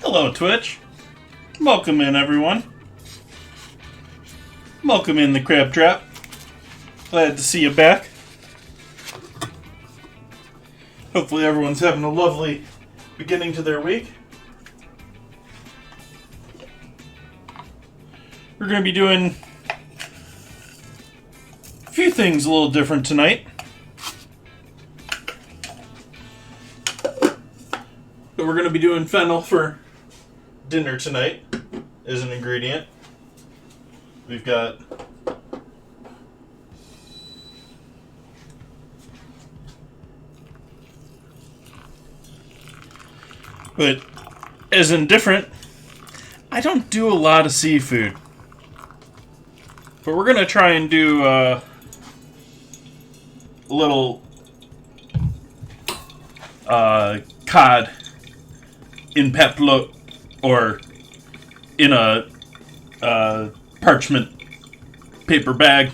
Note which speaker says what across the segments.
Speaker 1: Hello, Twitch. Welcome in, everyone. Welcome in the Crab Trap. Glad to see you back. Hopefully everyone's having a lovely beginning to their week. We're going to be doing a few things a little different tonight. But we're going to be doing fennel for dinner tonight as an ingredient. We've got but as in different, I don't do a lot of seafood. But we're going to try and do a little cod in peplo or in a parchment paper bag.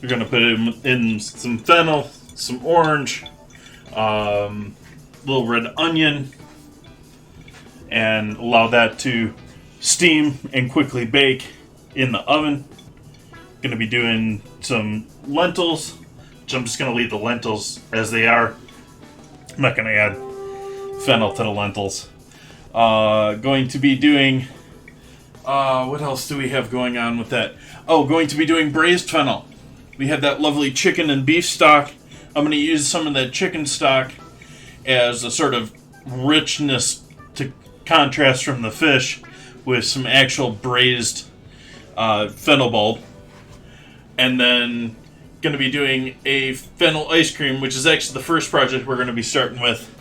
Speaker 1: We're going to put it in some fennel, some orange, little red onion, and allow that to steam and quickly bake in the oven. Going to be doing some lentils, which I'm just going to leave the lentils as they are. I'm not going to add fennel to the lentils. Going to be doing what else do we have going on with that? Oh, going to be doing braised fennel. We have that lovely chicken and beef stock. I'm going to use some of that chicken stock as a sort of richness to contrast from the fish with some actual braised fennel bulb. And then going to be doing a fennel ice cream, which is actually the first project we're going to be starting with,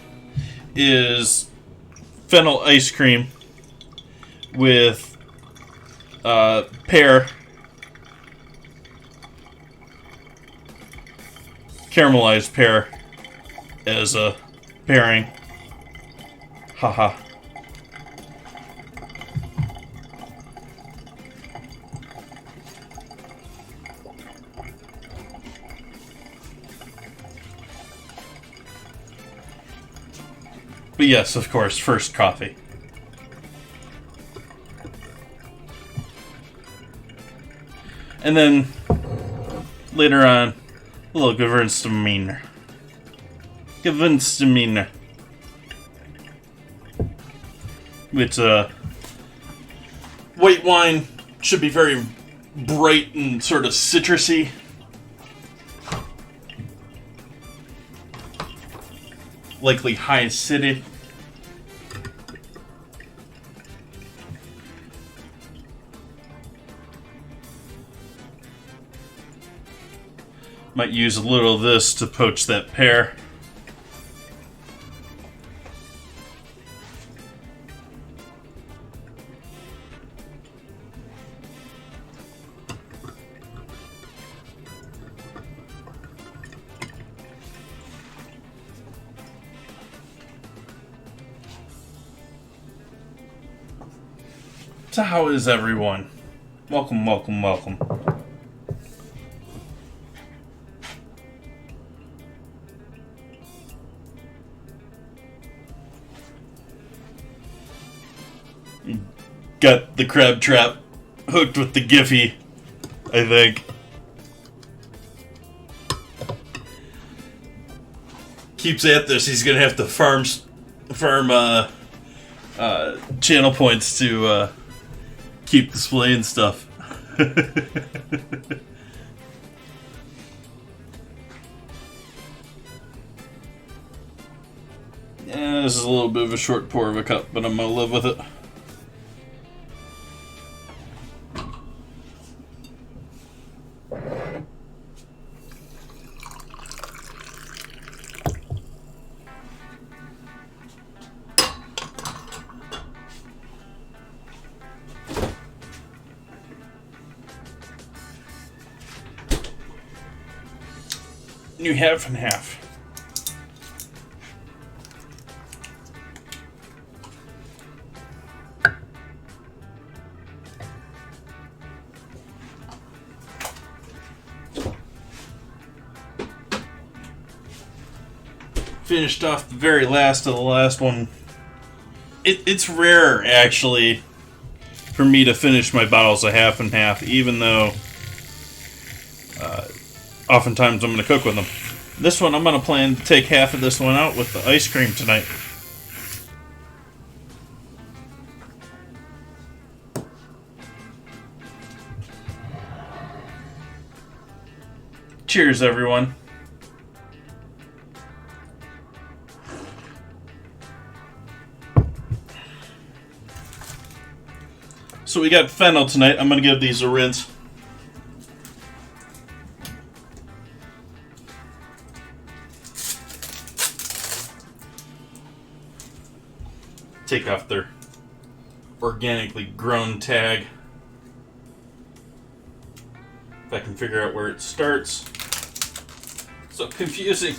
Speaker 1: is fennel ice cream with pear, caramelized pear as a pairing. Haha. But yes, of course, first coffee. And then later on, a little Gewürztraminer. Gewürztraminer. It's white wine, should be very bright and sort of citrusy. Likely high acidity. Might use a little of this to poach that pear. So how is everyone? Welcome, welcome, welcome. Got the crab trap hooked with the Giphy, I think. Keeps at this, he's gonna have to farm channel points to keep displaying stuff. Yeah, this is a little bit of a short pour of a cup, but I'm gonna live with it. You half and half. Finished off the very last of the last one It's rare, actually, for me to finish my bottles of half and half, even though oftentimes I'm going to cook with them. This one, I'm going to plan to take half of this one out with the ice cream tonight. Cheers, everyone. So we got Fennel tonight. I'm going to give these a rinse. Take off their organically grown tag. If I can figure out where it starts. So confusing.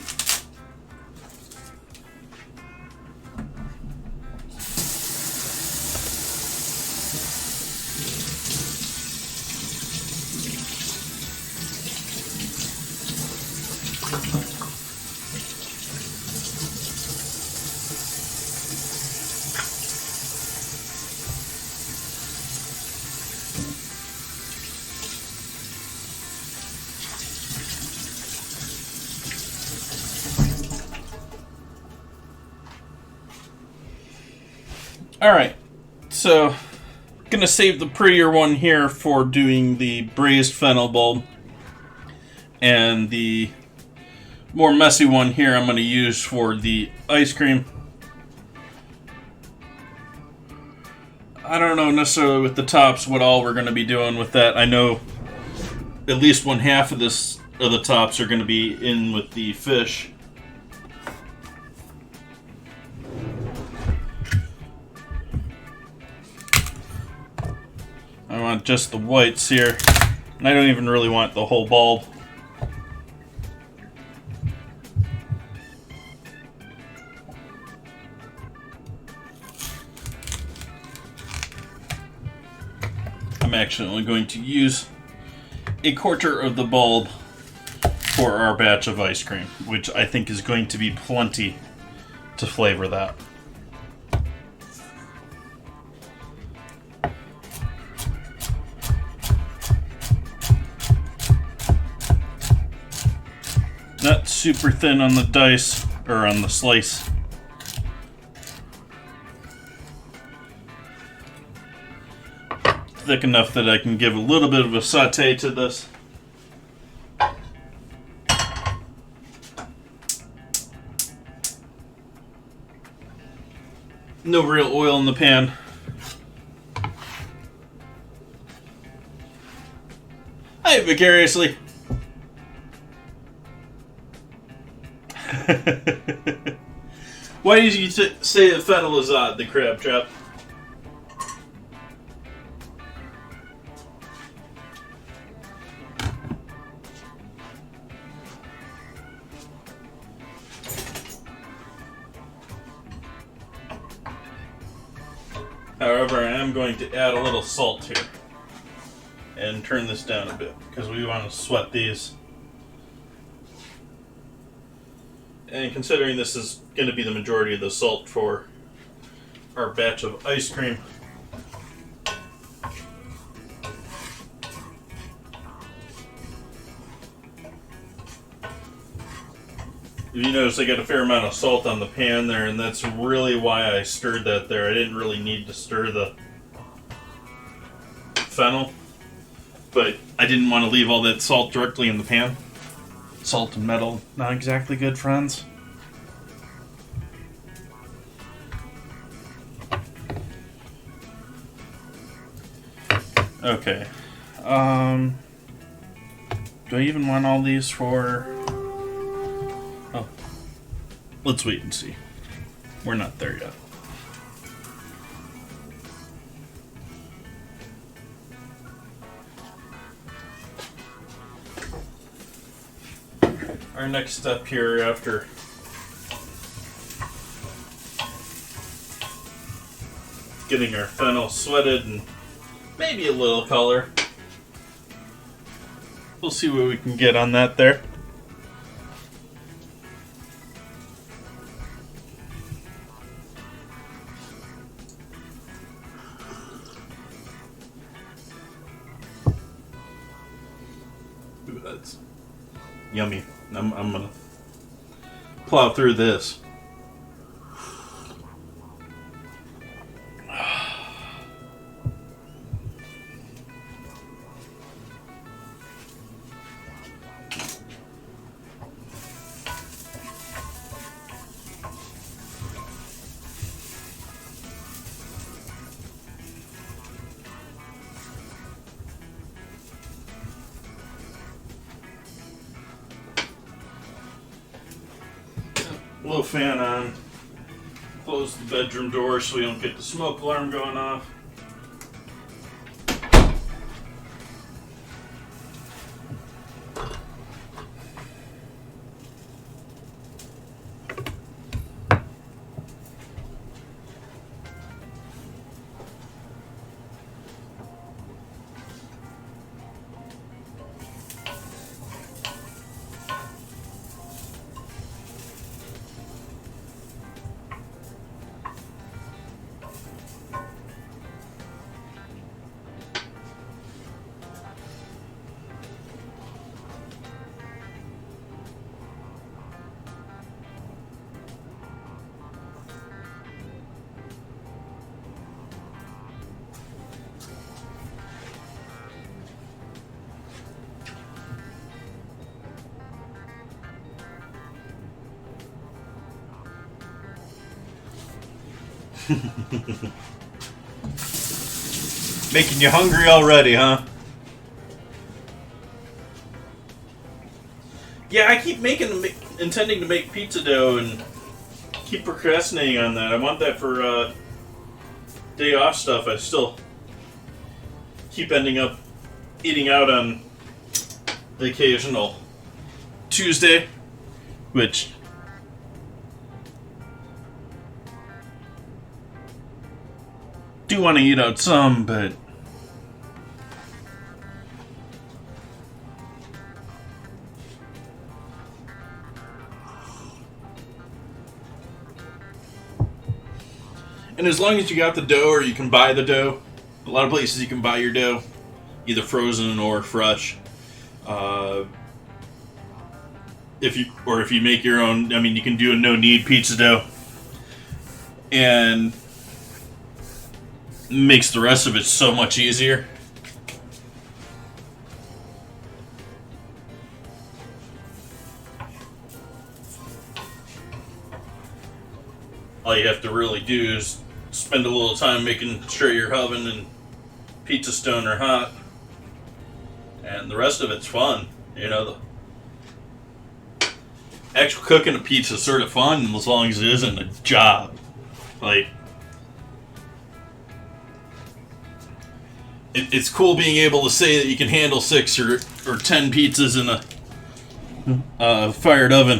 Speaker 1: Alright, so gonna save the prettier one here for doing the braised fennel bulb, and the more messy one here I'm gonna use for the ice cream. I don't know necessarily with the tops what all we're gonna be doing with that. I know at least one half of the tops are gonna be in with the fish. I want just the whites here, and I don't even really want the whole bulb. I'm actually only going to use a quarter of the bulb for our batch of ice cream, which I think is going to be plenty to flavor that. Not super thin on the dice, or on the slice. Thick enough that I can give a little bit of a saute to this. No real oil in the pan. Hi, vicariously. Why did you say that Fennel is odd, the crab trap? However, I am going to add a little salt here and turn this down a bit because we want to sweat these. And considering this is going to be the majority of the salt for our batch of ice cream, if you notice, I got a fair amount of salt on the pan there, and that's really why I stirred that there. I didn't really need to stir the fennel, but I didn't want to leave all that salt directly in the pan. Salt and metal, not exactly good friends. Okay. Do I even want all these for... Oh. Let's wait and see. We're not there yet. Our next step here after getting our fennel sweated and maybe a little color. We'll see what we can get on that there. that's yummy. I'm gonna plow through this. Low fan on. Close the bedroom door so we don't get the smoke alarm going off. Making you hungry already, huh? Yeah, I keep intending to make pizza dough and keep procrastinating on that. I want that for day off stuff. I still keep ending up eating out on the occasional Tuesday, which do want to eat out some, but and as long as you got the dough or you can buy the dough, a lot of places you can buy your dough, either frozen or fresh. If you make your own, I mean, you can do a no-knead pizza dough, and makes the rest of it so much easier. All you have to really do is spend a little time making sure your oven and pizza stone are hot, and the rest of it's fun. You know, the actual cooking a pizza is sort of fun as long as it isn't a job. Like, it's cool being able to say that you can handle 6 or 10 pizzas in a fired oven,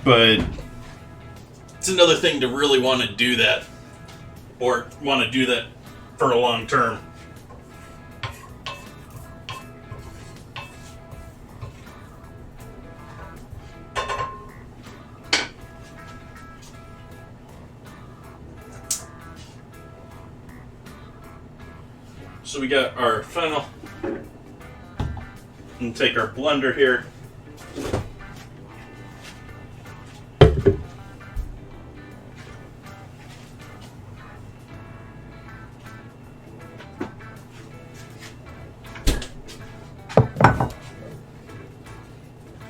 Speaker 1: but it's another thing to really want to do that, or want to do that for a long term. So we got our fennel, and take our blender here.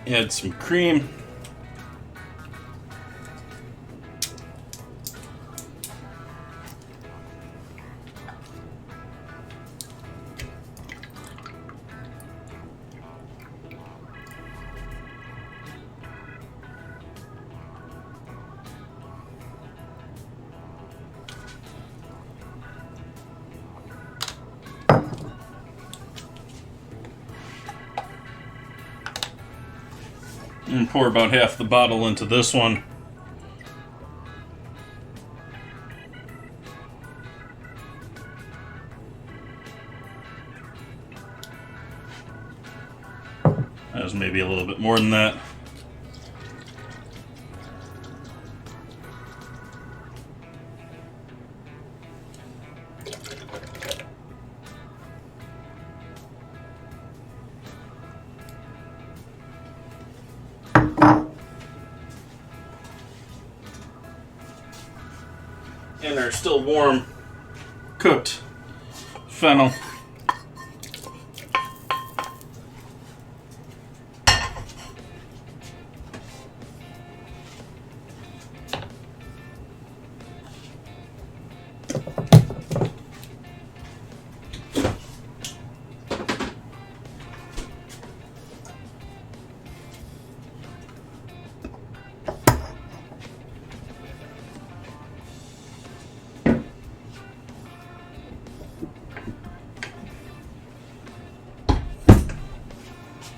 Speaker 1: Add some cream. And pour about half the bottle into this one. That was maybe a little bit more than that. our still warm, cooked fennel.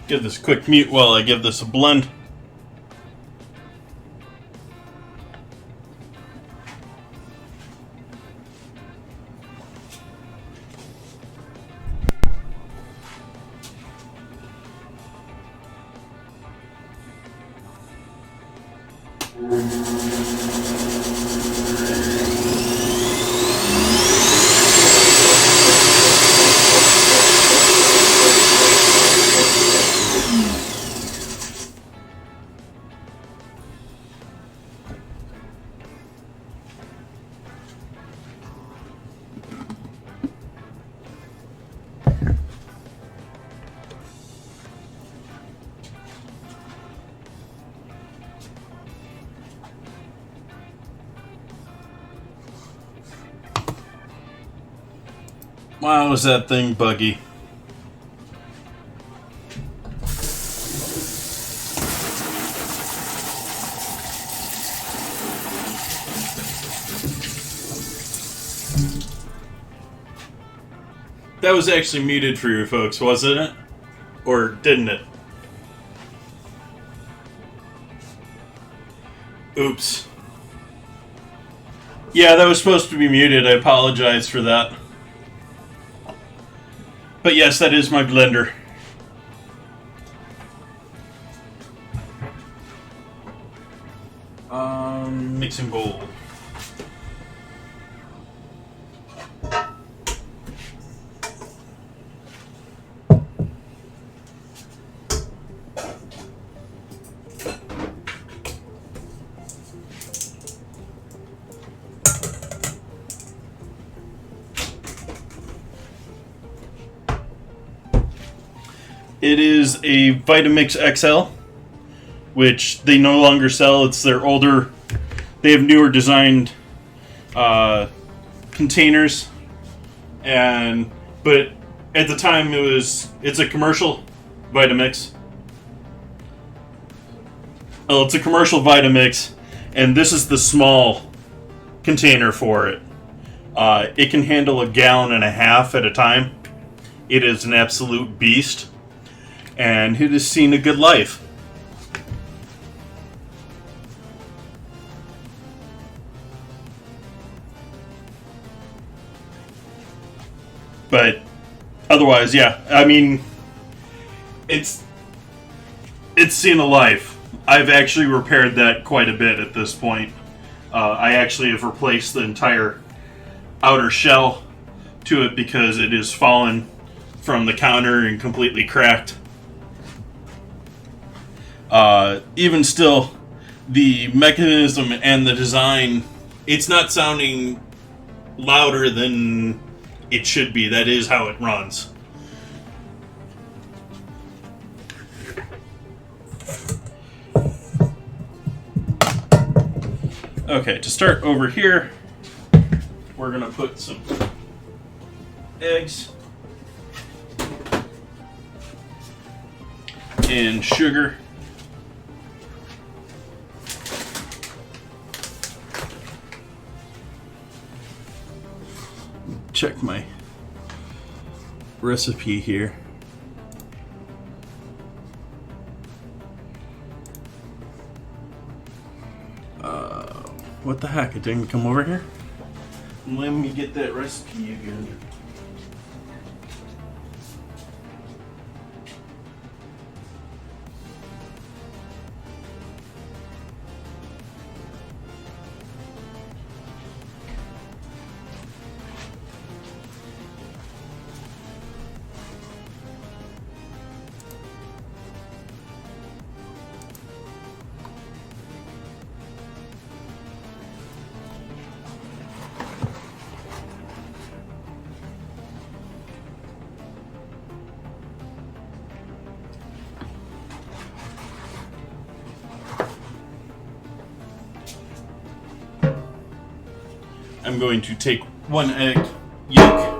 Speaker 1: Give this a quick mute while I give this a blend. Wow, is that thing buggy. That was actually muted for you folks, wasn't it? Or didn't it? Oops. Yeah, that was supposed to be muted. I apologize for that. But yes, that is my blender. Mixing bowl. It is a Vitamix XL, which they no longer sell. It's their older, they have newer designed containers, but at the time it's a commercial Vitamix. Oh, it's a commercial Vitamix, and this is the small container for it. It can handle 1.5 gallons at a time. It is an absolute beast. And it has seen a good life. But otherwise, yeah, I mean, it's seen a life. I've actually repaired that quite a bit at this point. I actually have replaced the entire outer shell to it because it has fallen from the counter and completely cracked. Even still, the mechanism and the design, it's not sounding louder than it should be. That is how it runs. Okay, to start over here, we're going to put some eggs and sugar. Check my recipe here. What the heck? It didn't come over here? Let me get that recipe again. I'm going to take 1 egg yolk.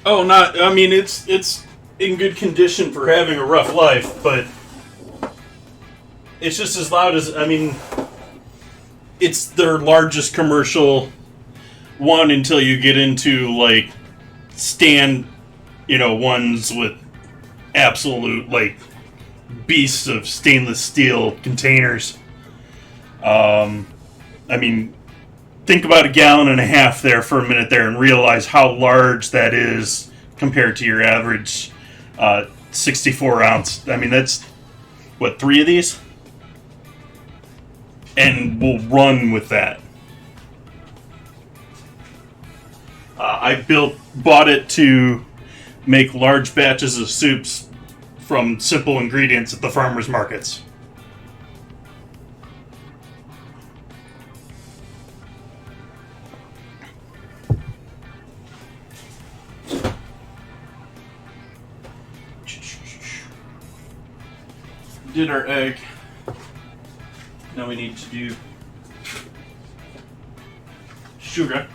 Speaker 1: Oh, not. I mean, it's in good condition for having a rough life, but it's just as loud as. I mean, it's their largest commercial one until you get into like stand, ones with absolute like beasts of stainless steel containers. I mean. Think about 1.5 gallons there for a minute there and realize how large that is compared to your average 64 ounce. I mean, that's, what, 3 of these? And we'll run with that. I bought it to make large batches of soups from simple ingredients at the farmers markets. Did our egg. Now we need to do sugar.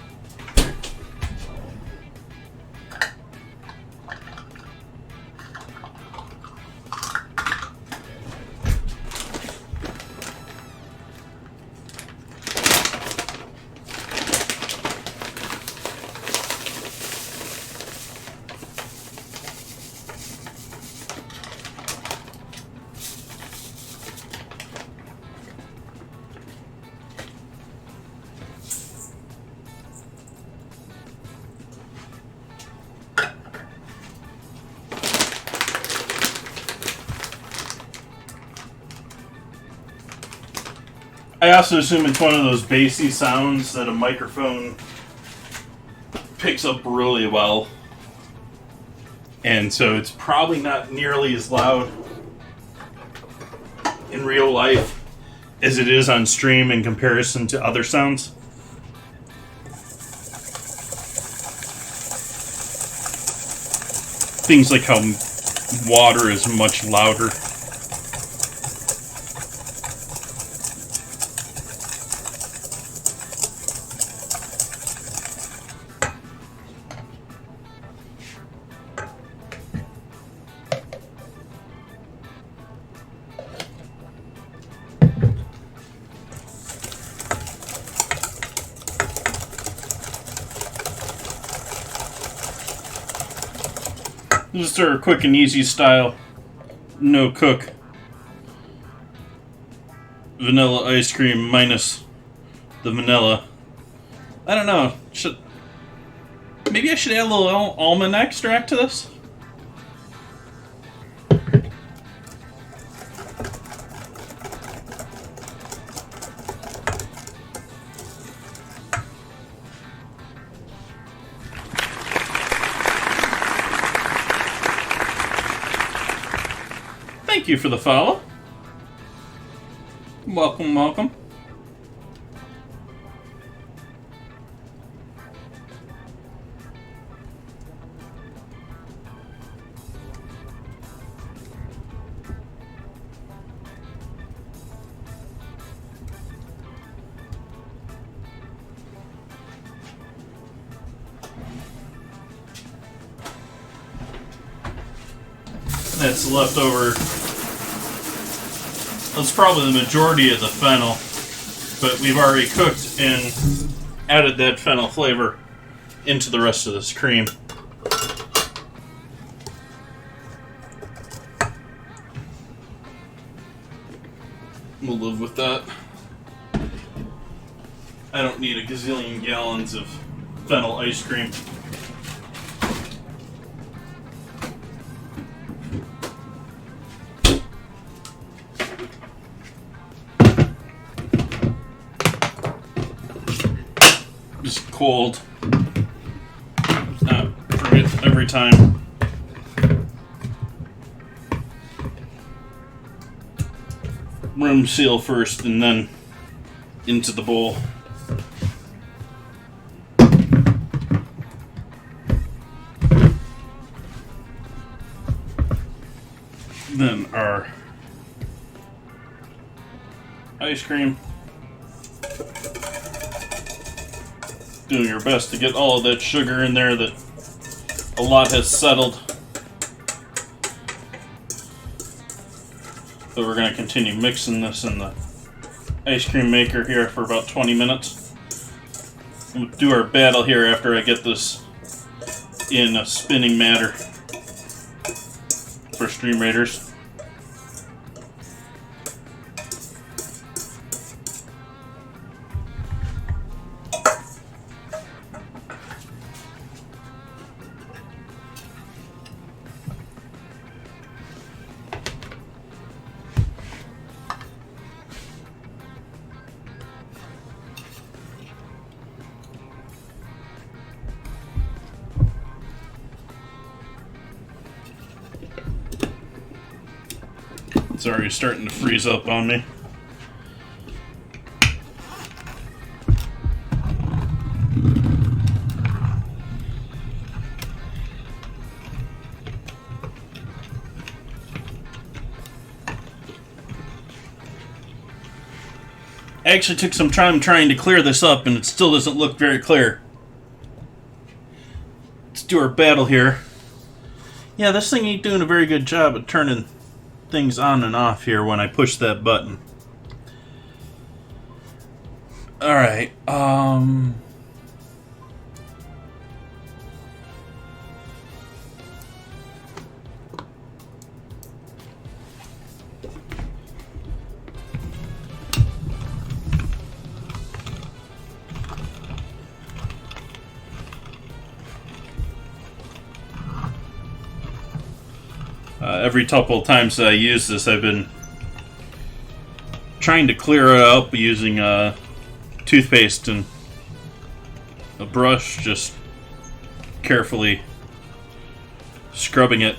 Speaker 1: I also assume it's one of those bassy sounds that a microphone picks up really well. And so it's probably not nearly as loud in real life as it is on stream in comparison to other sounds. Things like how water is much louder. Just our quick and easy style, no cook vanilla ice cream minus the vanilla. I don't know. Maybe I should add a little almond extract to this? Thank you for the follow. Welcome, welcome. That's leftover. That's probably the majority of the fennel, but we've already cooked and added that fennel flavor into the rest of this cream. We'll live with that. I don't need a gazillion gallons of fennel ice cream. Just cold. Forget every time. Room seal first and then into the bowl. Then our ice cream. Doing your best to get all of that sugar in there that a lot has settled. So we're going to continue mixing this in the ice cream maker here for about 20 minutes. We'll do our battle here after I get this in a spinning matter for Stream Raiders. It's already starting to freeze up on me. I actually took some time trying to clear this up and it still doesn't look very clear. Let's do our battle here. Yeah, this thing ain't doing a very good job of turning things on and off here when I push that button. Alright, every couple of times that I use this, I've been trying to clear it up using toothpaste and a brush, just carefully scrubbing it.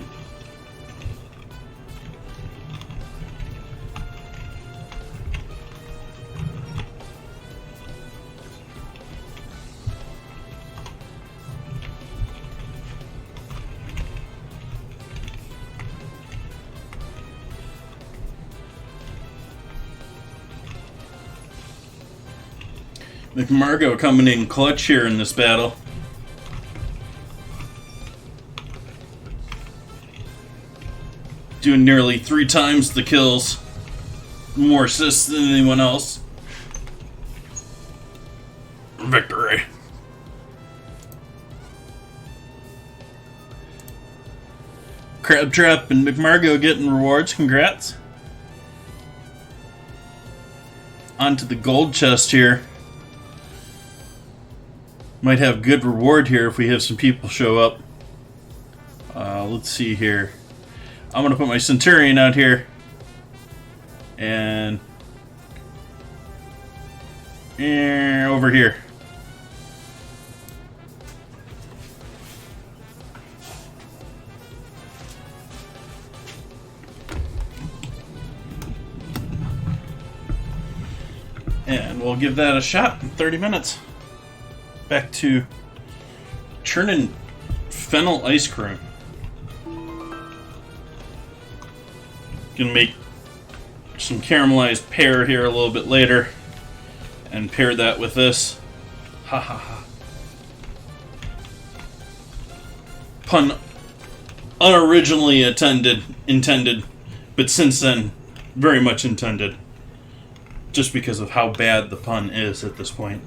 Speaker 1: McMargo coming in clutch here in this battle. Doing nearly 3 times the kills. More assists than anyone else. Victory. Crabtrap and McMargo getting rewards. Congrats. Onto the gold chest here. Might have good reward here if we have some people show up. Let's see here. I'm going to put my Centurion out here. And over here. And we'll give that a shot in 30 minutes. Back to churning Fennel ice cream. Gonna make some caramelized pear here a little bit later and pair that with this. Ha ha ha. Pun unoriginally intended, but since then very much intended. Just because of how bad the pun is at this point.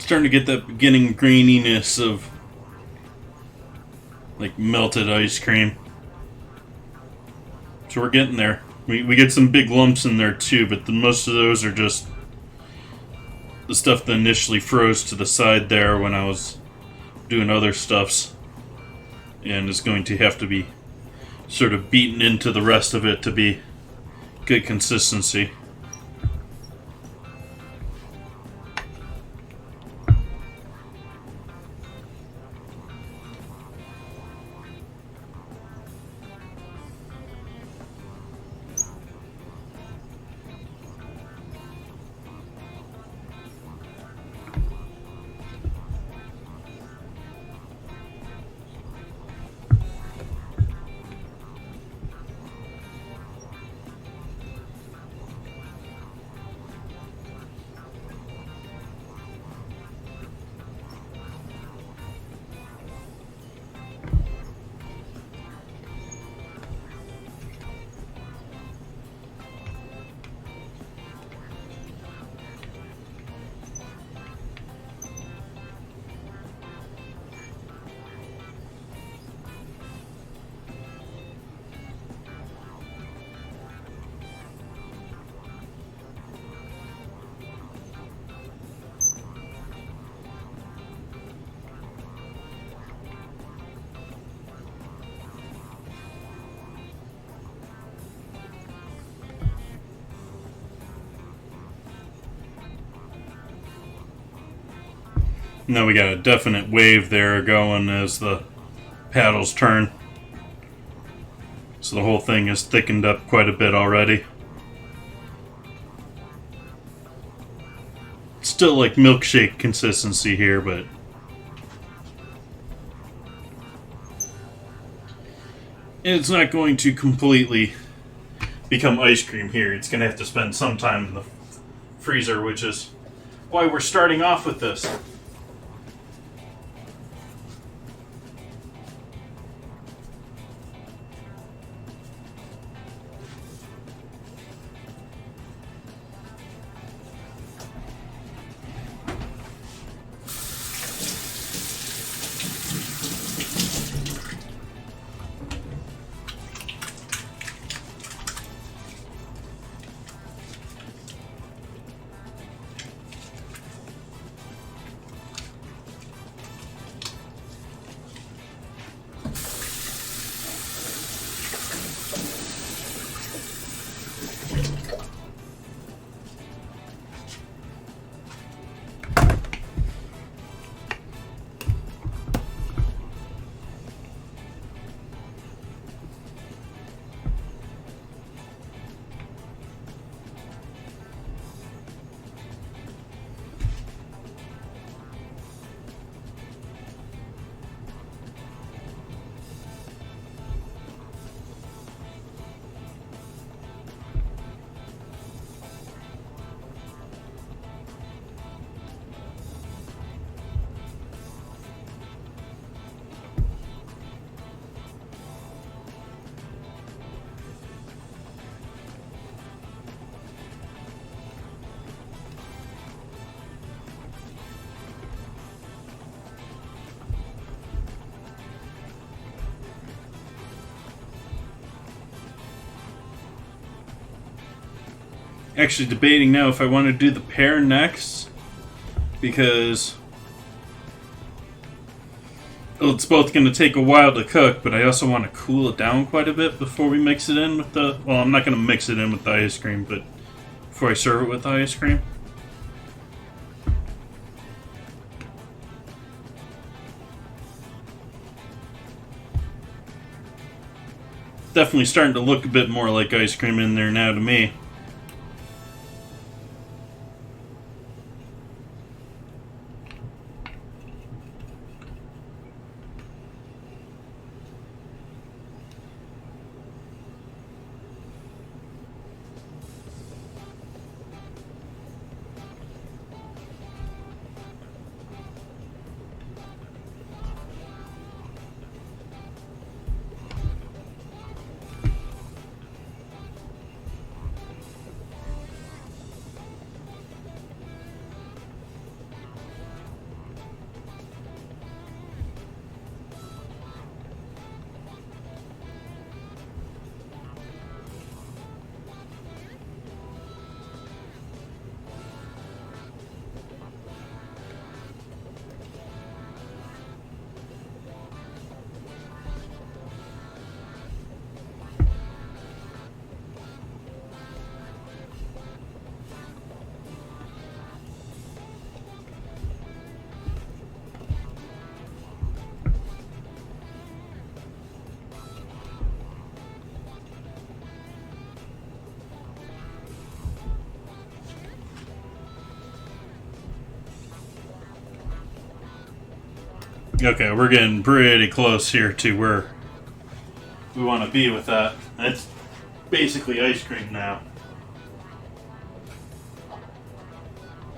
Speaker 1: Starting to get that beginning graininess of like melted ice cream. So we're getting there. We get some big lumps in there too, but most of those are just the stuff that initially froze to the side there when I was doing other stuffs, and is going to have to be sort of beaten into the rest of it to be good consistency. Now we got a definite wave there going as the paddles turn. So the whole thing is thickened up quite a bit already. Still like milkshake consistency here, but it's not going to completely become ice cream here. It's going to have to spend some time in the freezer, which is why we're starting off with this. Actually debating now if I want to do the pear next, because it's both going to take a while to cook, but I also want to cool it down quite a bit before we mix it in with the... Well, I'm not going to mix it in with the ice cream, but before I serve it with the ice cream. Definitely starting to look a bit more like ice cream in there now to me. Okay, we're getting pretty close here to where we want to be with that. It's basically ice cream now.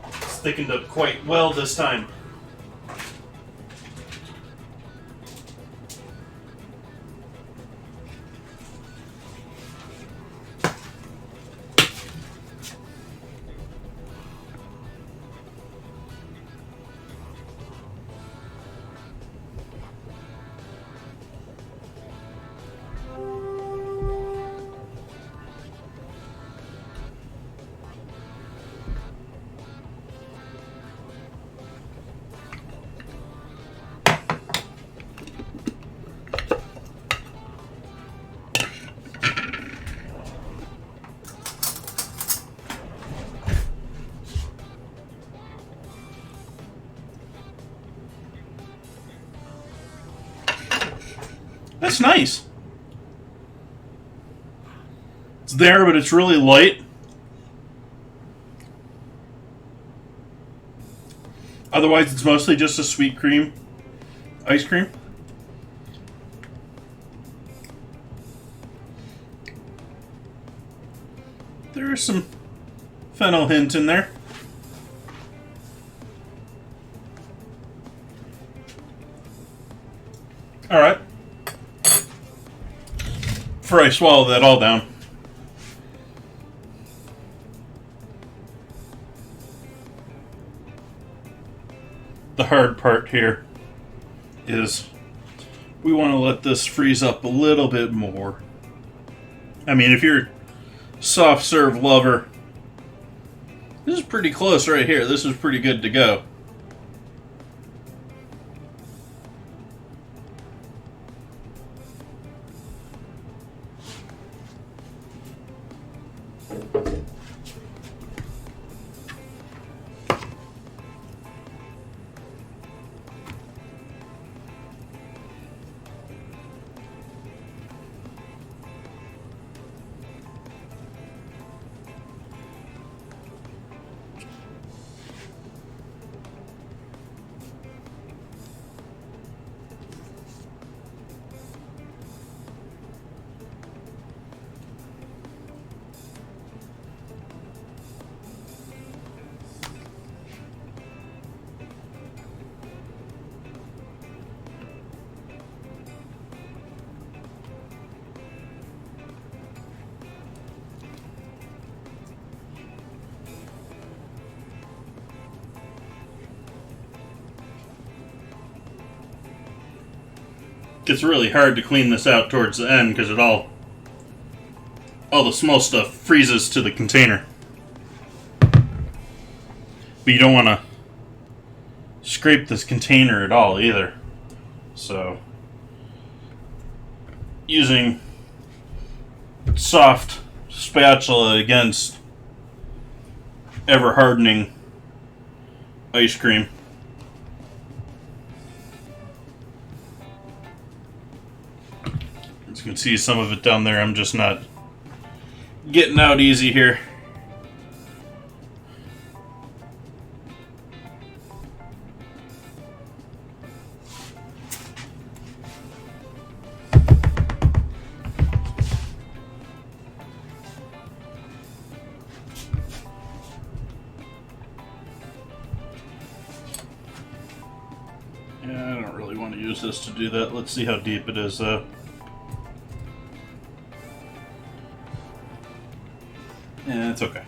Speaker 1: It's thickened up quite well this time. That's nice. It's there, but it's really light. Otherwise, it's mostly just a sweet cream ice cream. There is some fennel hint in there. All right. Before I swallow that all down. The hard part here is we want to let this freeze up a little bit more. I mean, if you're a soft serve lover, this is pretty close right here. This is pretty good to go. It's really hard to clean this out towards the end because all the small stuff freezes to the container. But you don't want to scrape this container at all either. So using soft spatula against ever hardening ice cream. As you can see some of it down there, I'm just not getting out easy here. Yeah, I don't really want to use this to do that. Let's see how deep it is though. Yeah, it's okay.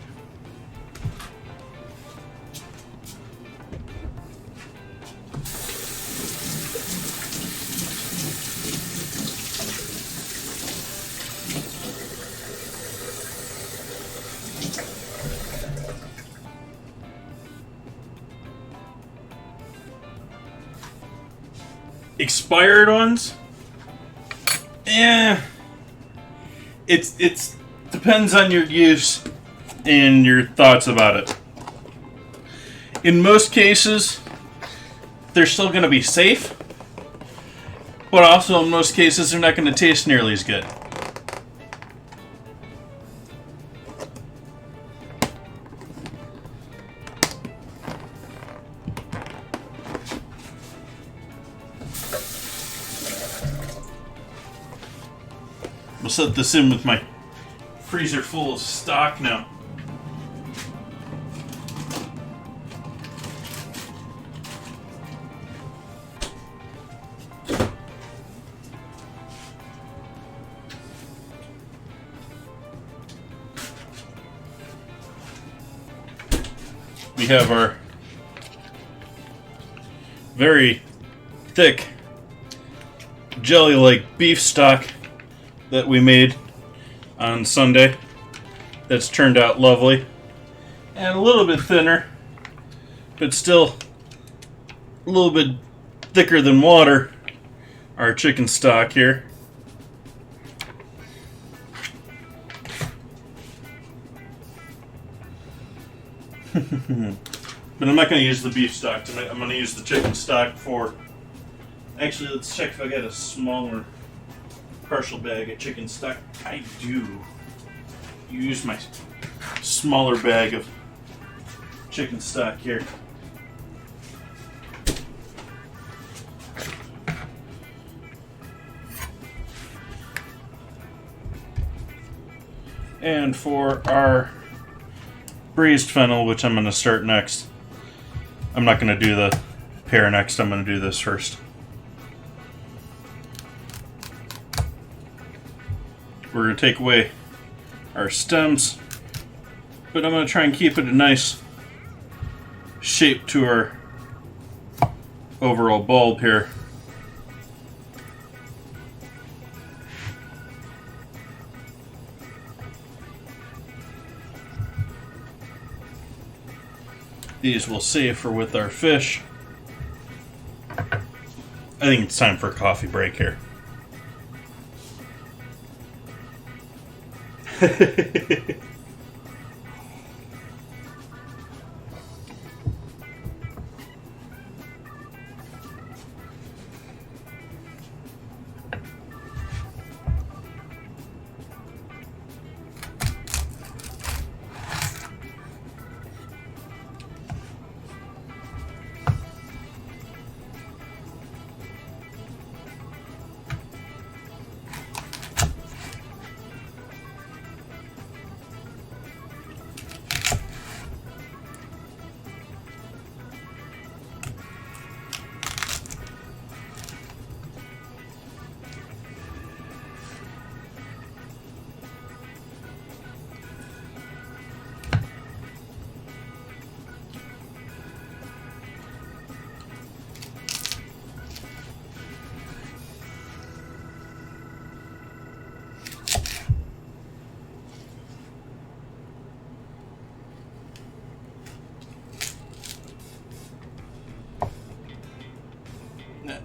Speaker 1: Expired ones? Yeah. It's depends on your use and your thoughts about it. In most cases, they're still going to be safe, but also in most cases, they're not going to taste nearly as good. We'll set this in with my freezer full of stock now. We have our very thick jelly-like beef stock that we made on Sunday. That's turned out lovely. And a little bit thinner, but still a little bit thicker than water, our chicken stock here. But I'm not going to use the beef stock tonight. I'm going to use the chicken stock for... Actually, let's check if I got a smaller partial bag of chicken stock. I do. Use my smaller bag of chicken stock here. And for our braised fennel, which I'm going to start next. I'm not going to do the pear next. I'm going to do this first. We're going to take away our stems, but I'm going to try and keep it a nice shape to our overall bulb here. These we'll save for with our fish. I think it's time for a coffee break here.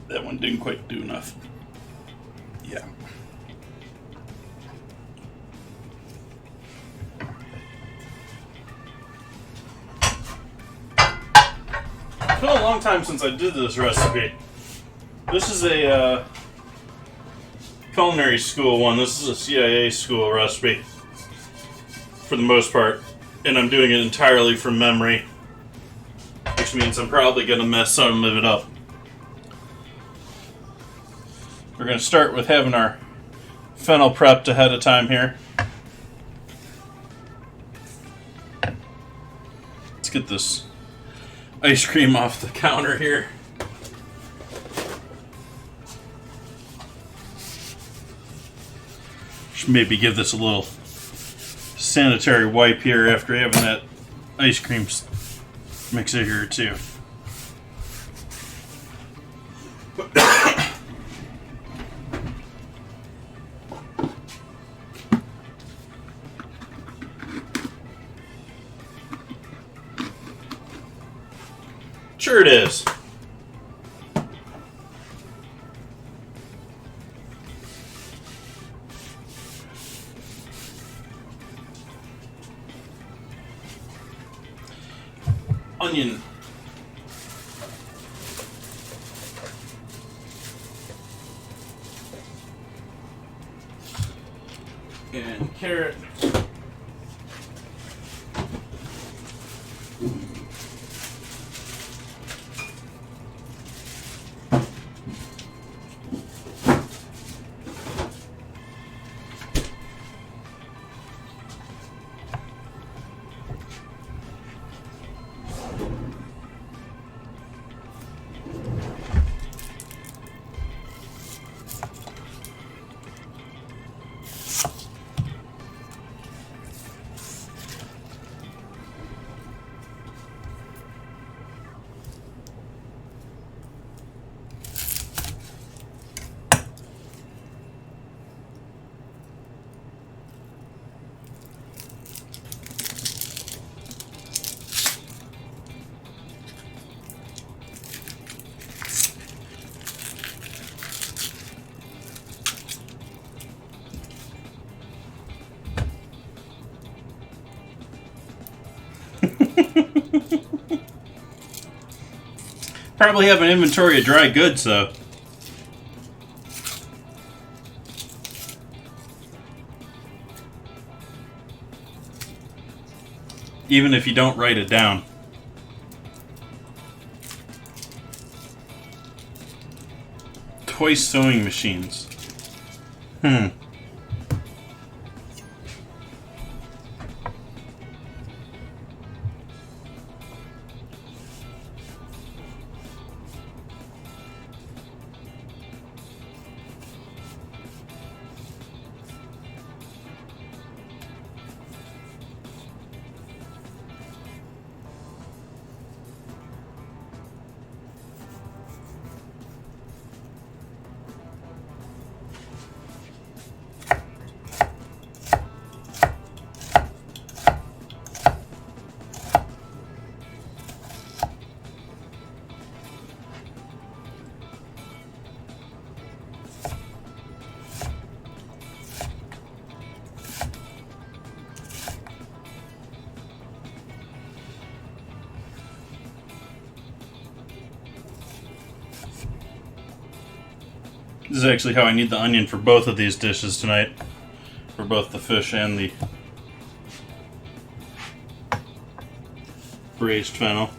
Speaker 1: That one didn't quite do enough. Yeah. It's been a long time since I did this recipe. This is a culinary school one. This is a CIA school recipe for the most part. And I'm doing it entirely from memory, which means I'm probably going to mess some of it up. We're going to start with having our fennel prepped ahead of time here. Let's get this ice cream off the counter here. Should maybe give this a little sanitary wipe here after having that ice cream mixer here too. Sure it is. Onion. And carrot. Probably have an inventory of dry goods, though. Even if you don't write it down. Toy sewing machines. This is actually how I need the onion for both of these dishes tonight. For both the fish and the braised fennel.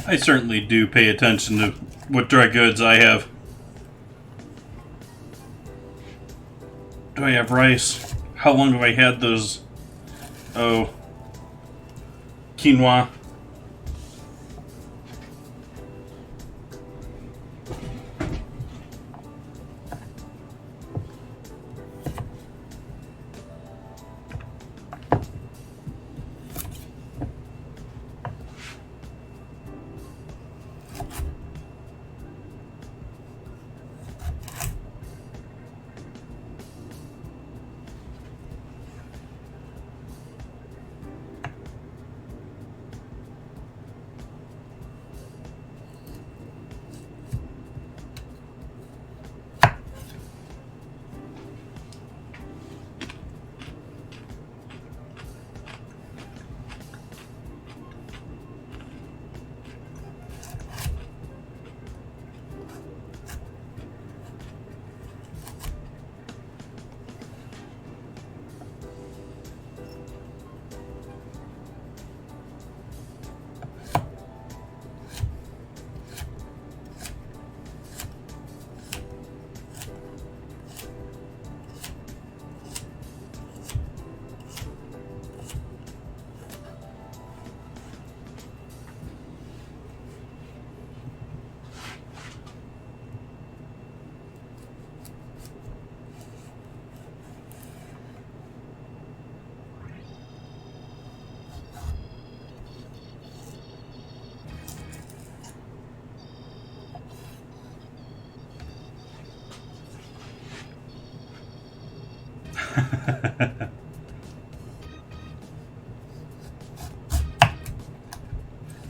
Speaker 1: I certainly do pay attention to what dry goods I have. Do I have rice? How long have I had those? Oh, quinoa.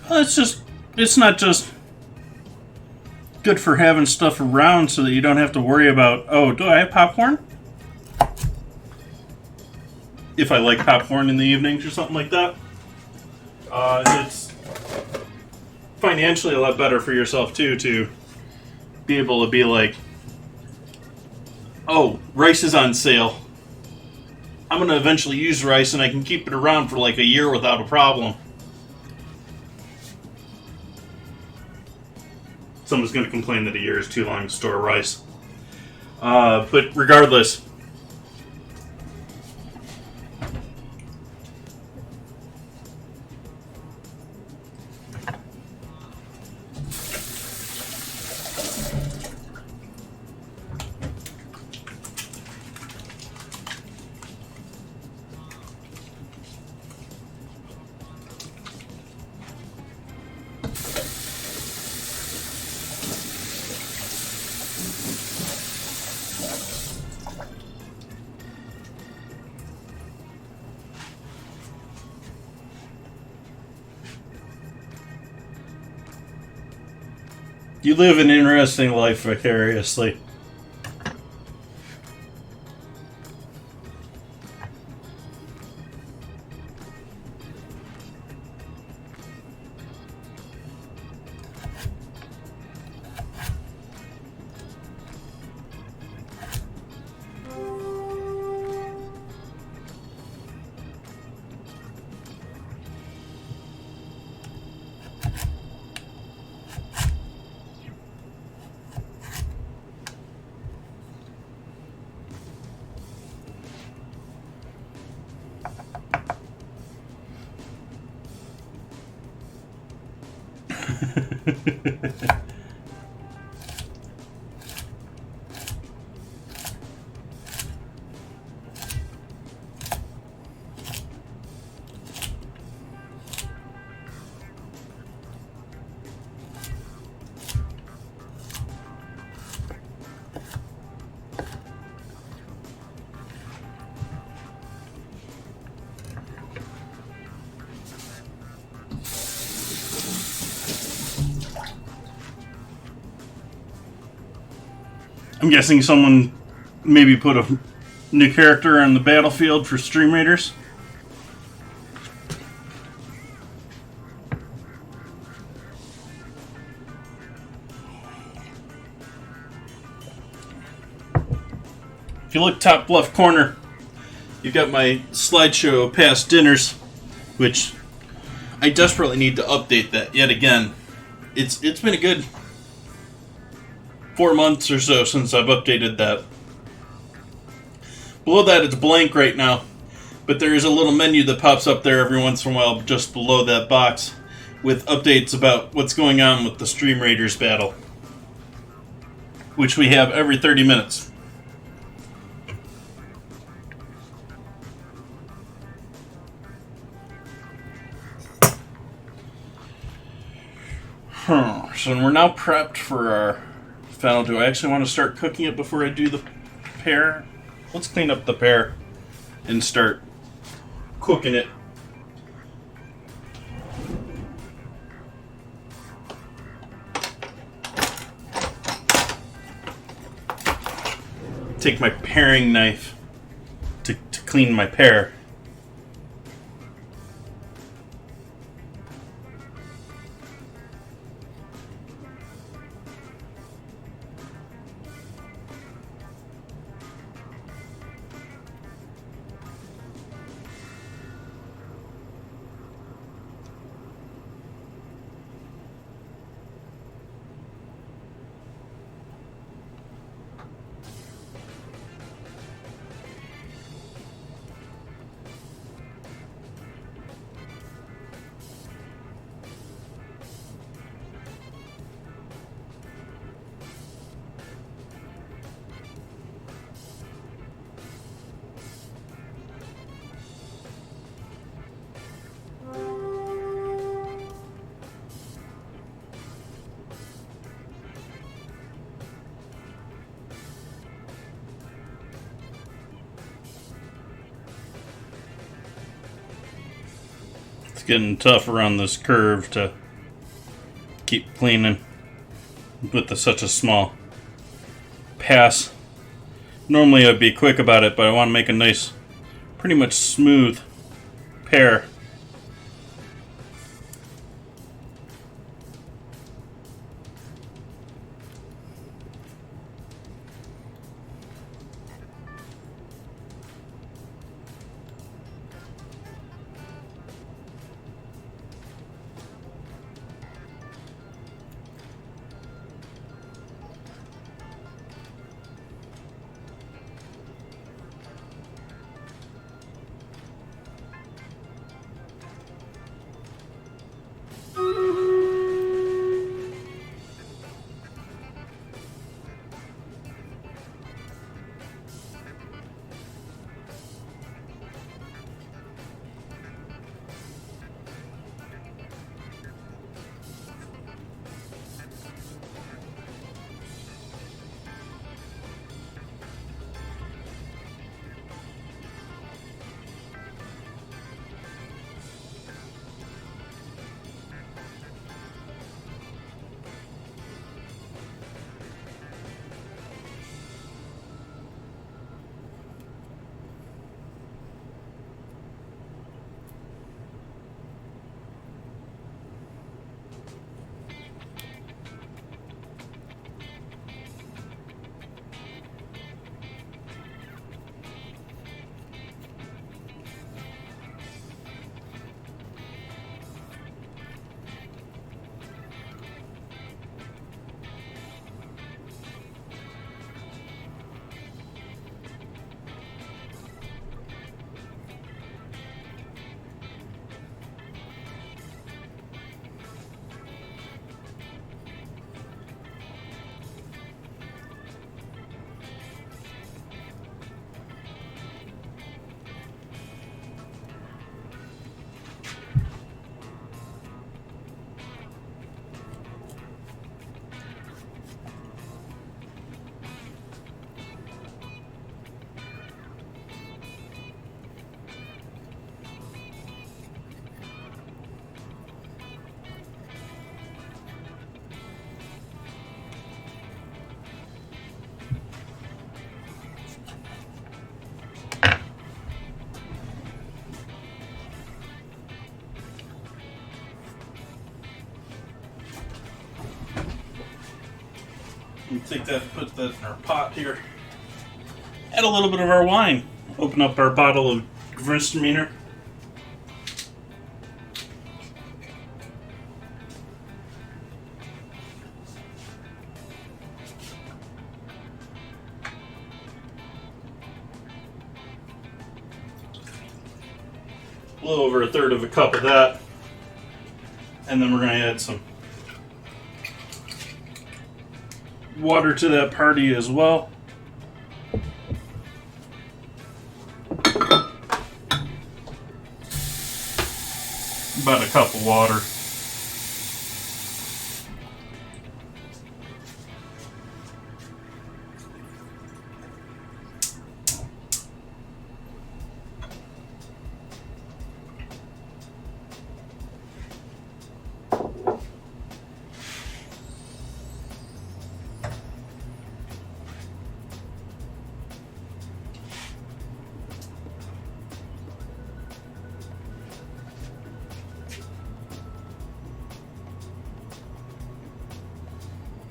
Speaker 1: Well, it's not just good for having stuff around so that you don't have to worry about, oh, do I have popcorn? If I like popcorn in the evenings or something like that. It's financially a lot better for yourself, too, to be able to be like, oh, rice is on sale. I'm going to eventually use rice and I can keep it around for like a year without a problem. Someone's going to complain that a year is too long to store rice. But regardless, You live an interesting life vicariously. I'm guessing someone maybe put a new character on the battlefield for Stream Raiders. If you look top left corner, you've got my slideshow of past dinners, which I desperately need to update that yet again. It's been a good 4 months or so since I've updated that. Below that, it's blank right now, but there is a little menu that pops up there every once in a while just below that box with updates about what's going on with the Stream Raiders battle, which we have every 30 minutes. So we're now prepped for our fennel. Do I actually want to start cooking it before I do the pear? Let's clean up the pear and start cooking it. Take my paring knife to clean my pear. It's getting tough around this curve to keep cleaning with such a small pass. Normally I'd be quick about it, but I want to make a nice, pretty much smooth pear. We take that and put that in our pot here. Add a little bit of our wine. Open up our bottle of Gewürztraminer. A little over 1/3 of a cup of that. And then we're going to add some water to that party as well. About a cup of water.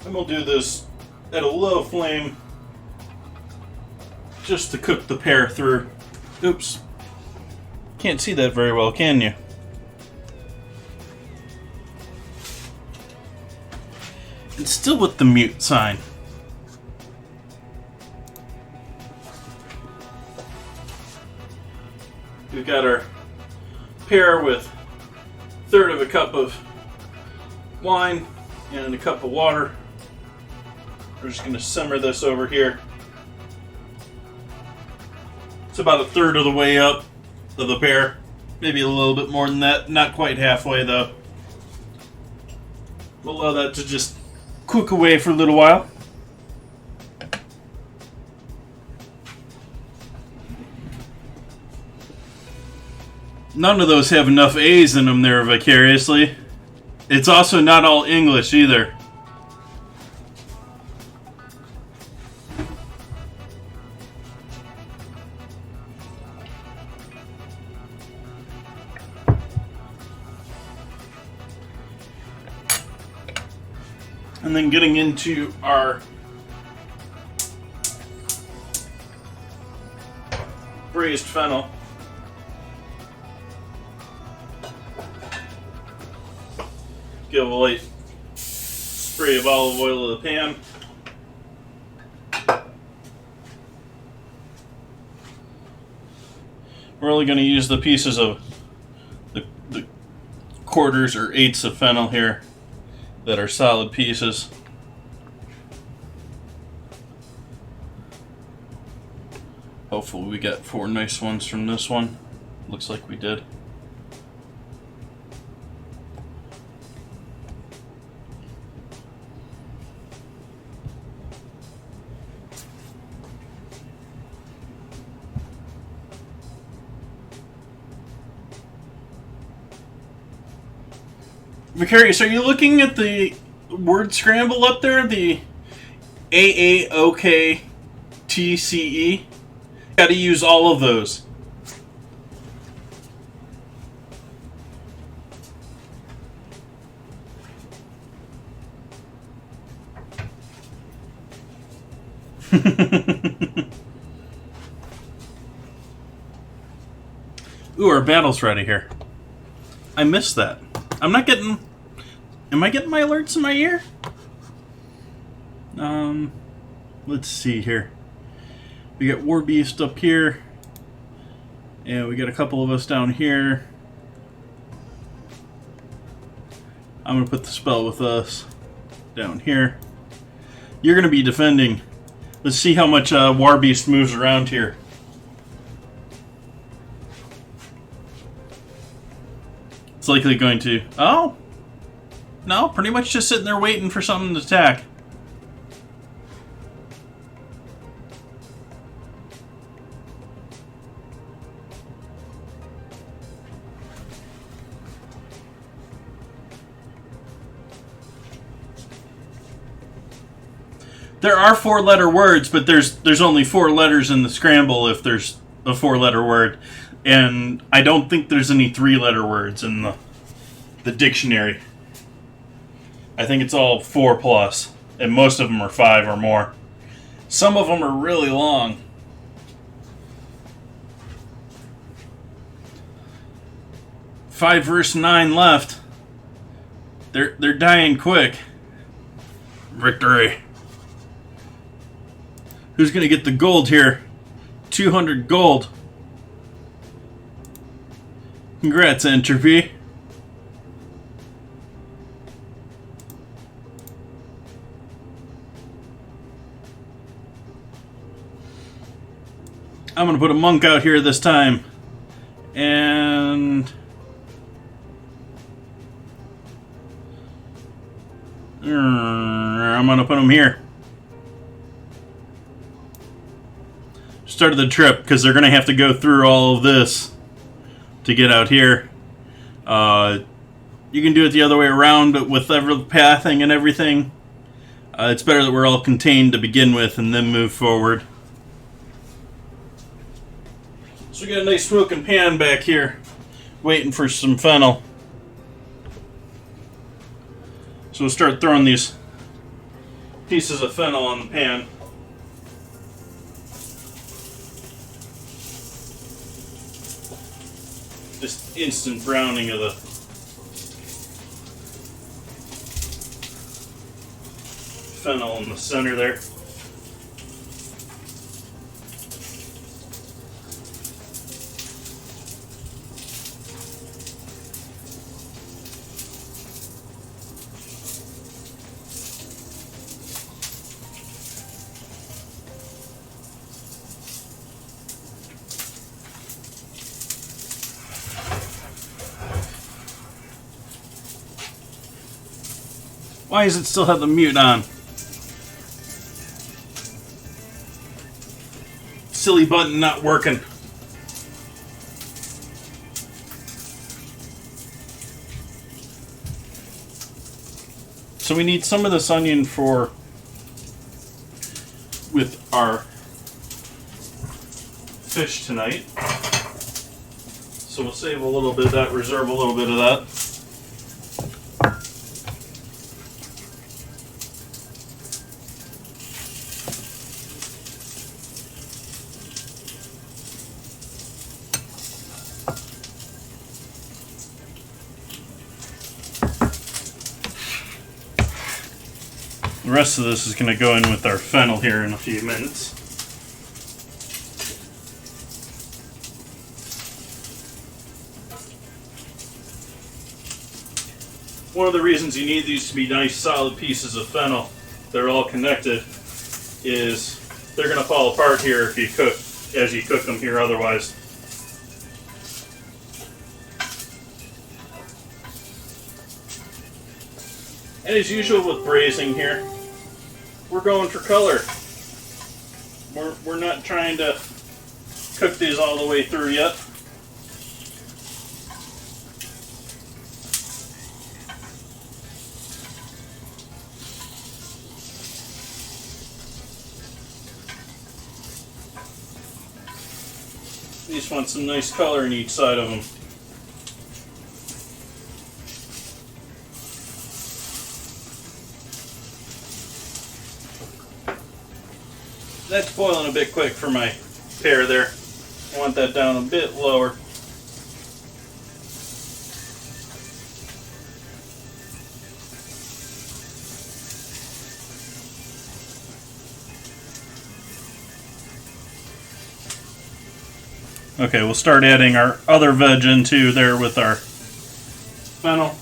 Speaker 1: And we'll do this at a low flame just to cook the pear through. Oops. Can't see that very well, can you? And still with the mute sign. We've got our pear with 1/3 of a cup of wine and a cup of water. We're just going to simmer this over here. It's about 1/3 of the way up of the pear. Maybe a little bit more than that. Not quite halfway though. We'll allow that to just cook away for a little while. None of those have enough A's in them there, Vicariously. It's also not all English either. And then getting into our braised fennel. Give a light spray of olive oil to the pan. We're only going to use the pieces of the quarters or eighths of fennel here that are solid pieces. Hopefully we got 4 nice ones from this one. Looks like we did. Vicarious, are you looking at the word scramble up there? The AAOKTCE? Got to use all of those. Ooh, our battle's ready here. I missed that. I'm not getting... Am I getting my alerts in my ear? Let's see here. We got War Beast up here. And we got a couple of us down here. I'm going to put the spell with us down here. You're going to be defending. Let's see how much War Beast moves around here. It's likely going to... Oh! No, pretty much just sitting there waiting for something to attack. There are 4-letter words, but there's only 4 letters in the scramble if there's a 4-letter word. And I don't think there's any 3-letter words in the dictionary. I think it's all 4+. and most of them are 5 or more. Some of them are really long. Five versus 9 left. They're dying quick. Victory. Who's gonna get the gold here? 200 gold. Congrats, Entropy. I'm gonna put a monk out here this time. And I'm gonna put him here. Start of the trip, because they're gonna have to go through all of this to get out here. You can do it the other way around, but with the pathing and everything, it's better that we're all contained to begin with and then move forward. So we got a nice smoking pan back here, waiting for some fennel. So we'll start throwing these pieces of fennel on the pan. Just instant browning of the fennel in the center there. Why does it still have the mute on? Silly button not working. So we need some of this onion for with our fish tonight. So we'll save a little bit of that, reserve a little bit of that. The rest of this is going to go in with our fennel here in a few minutes. One of the reasons you need these to be nice solid pieces of fennel, they're all connected, is they're going to fall apart here if you cook, as you cook them here otherwise. And as usual with braising here, we're going for color. We're not trying to cook these all the way through yet. You just want some nice color in each side of them. That's boiling a bit quick for my pear there. I want that down a bit lower. Okay, we'll start adding our other veg into there with our fennel.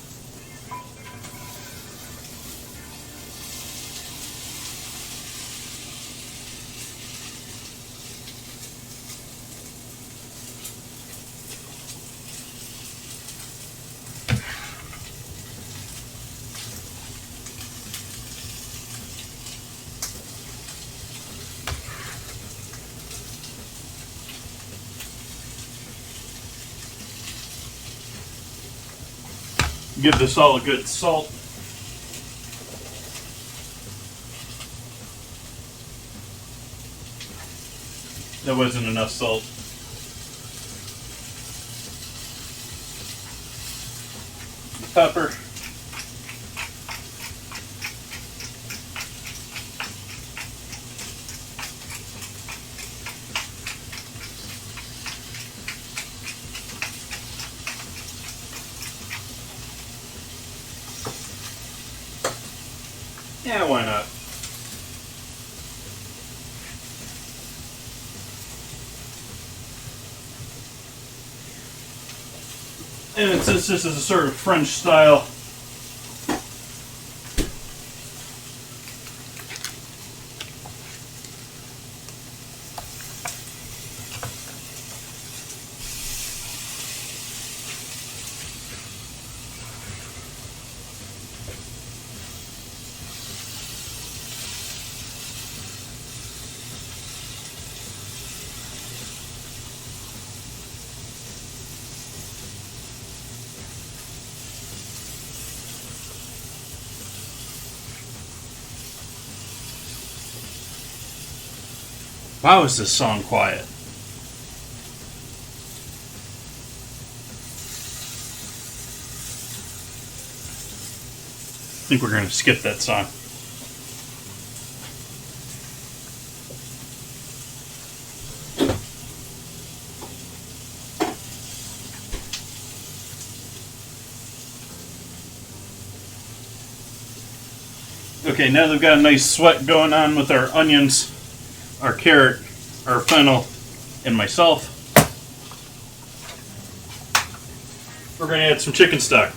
Speaker 1: Give this all a good salt. That wasn't enough salt. Pepper. Yeah, why not? And since this is a sort of French style, wow, is this song quiet? I think we're going to skip that song. Okay, now they've got a nice sweat going on with our onions, our carrot, our fennel, and myself. We're going to add some chicken stock.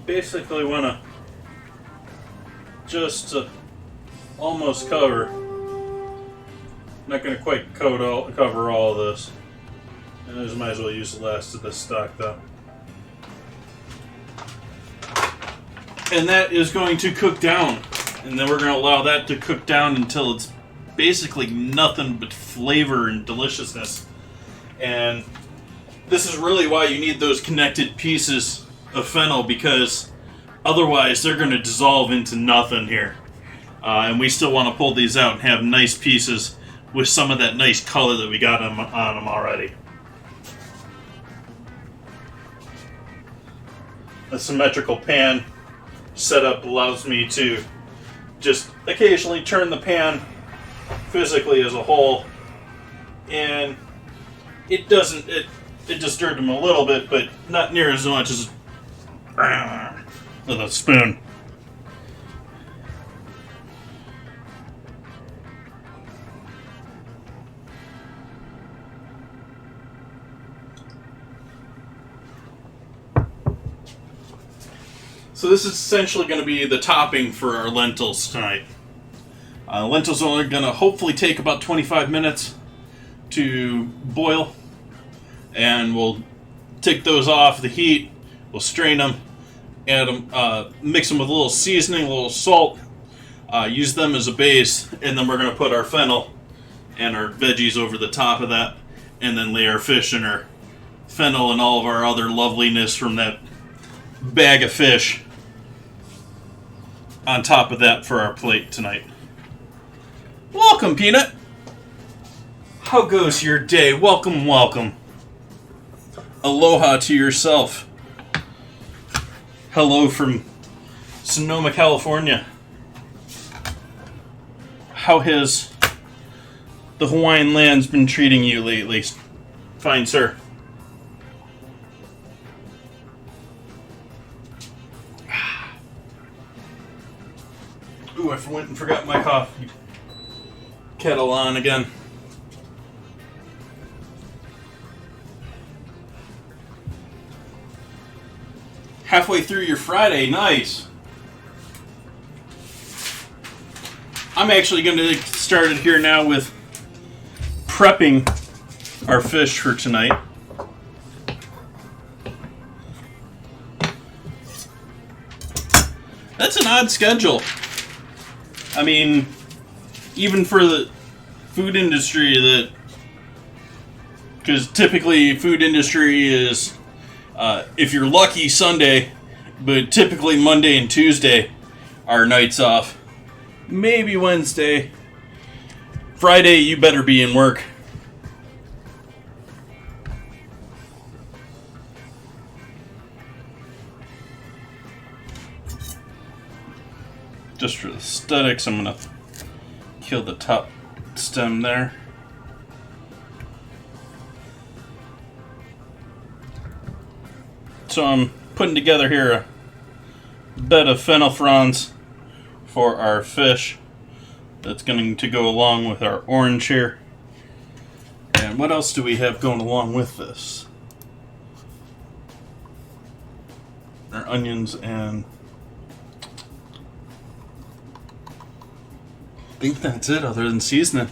Speaker 1: Basically want to just almost cover. Not going to quite cover all of this. And I might as well use the last of this stock though. And that is going to cook down. And then we're going to allow that to cook down until it's basically nothing but flavor and deliciousness. And this is really why you need those connected pieces of fennel, because otherwise they're going to dissolve into nothing here. And we still want to pull these out and have nice pieces with some of that nice color that we got on them already. A symmetrical pan setup allows me to just occasionally turn the pan physically as a whole, and it doesn't, it disturbed them a little bit, but not near as much as with a spoon. So this is essentially going to be the topping for our lentils tonight. Lentils are only going to hopefully take about 25 minutes to boil, and we'll take those off the heat. We'll strain them, add them, mix them with a little seasoning, a little salt, use them as a base, and then we're going to put our fennel and our veggies over the top of that, and then lay our fish and our fennel and all of our other loveliness from that bag of fish on top of that for our plate tonight. Welcome, Peanut! How goes your day? Welcome, welcome. Aloha to yourself. Hello from Sonoma, California. How has the Hawaiian lands been treating you lately, fine sir? Ooh, I went and forgot my coffee kettle on again. Halfway through your Friday, nice. I'm actually going to get started here now with prepping our fish for tonight. That's an odd schedule. I mean, even for the food industry, because typically food industry is, if you're lucky, Sunday, But typically Monday and Tuesday are nights off. Maybe Wednesday. Friday, you better be in work. Just for the aesthetics, I'm going to kill the top stem there. So I'm putting together here a bed of fennel fronds for our fish. That's going to go along with our orange here. And what else do we have going along with this? Our onions and... I think that's it other than seasoning.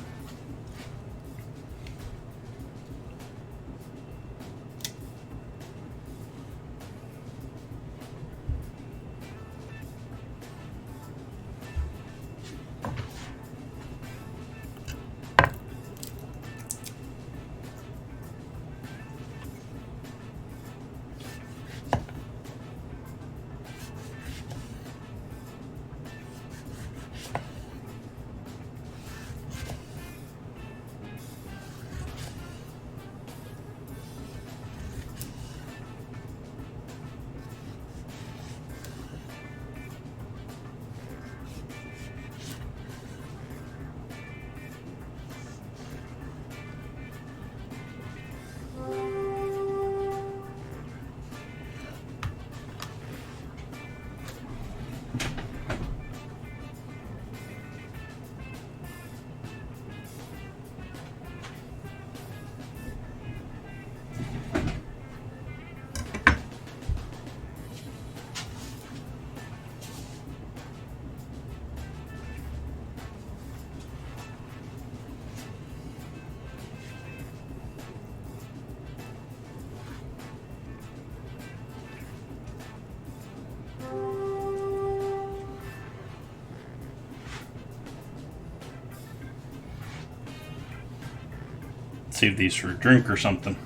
Speaker 1: Save these for a drink or something.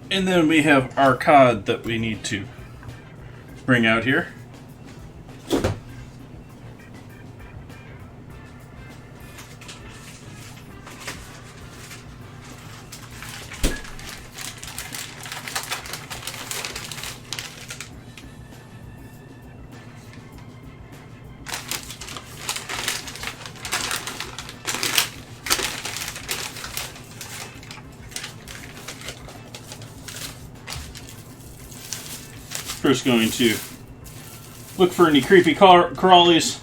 Speaker 1: And then we have our cod that we need to bring out here. First going to look for any creepy crawlies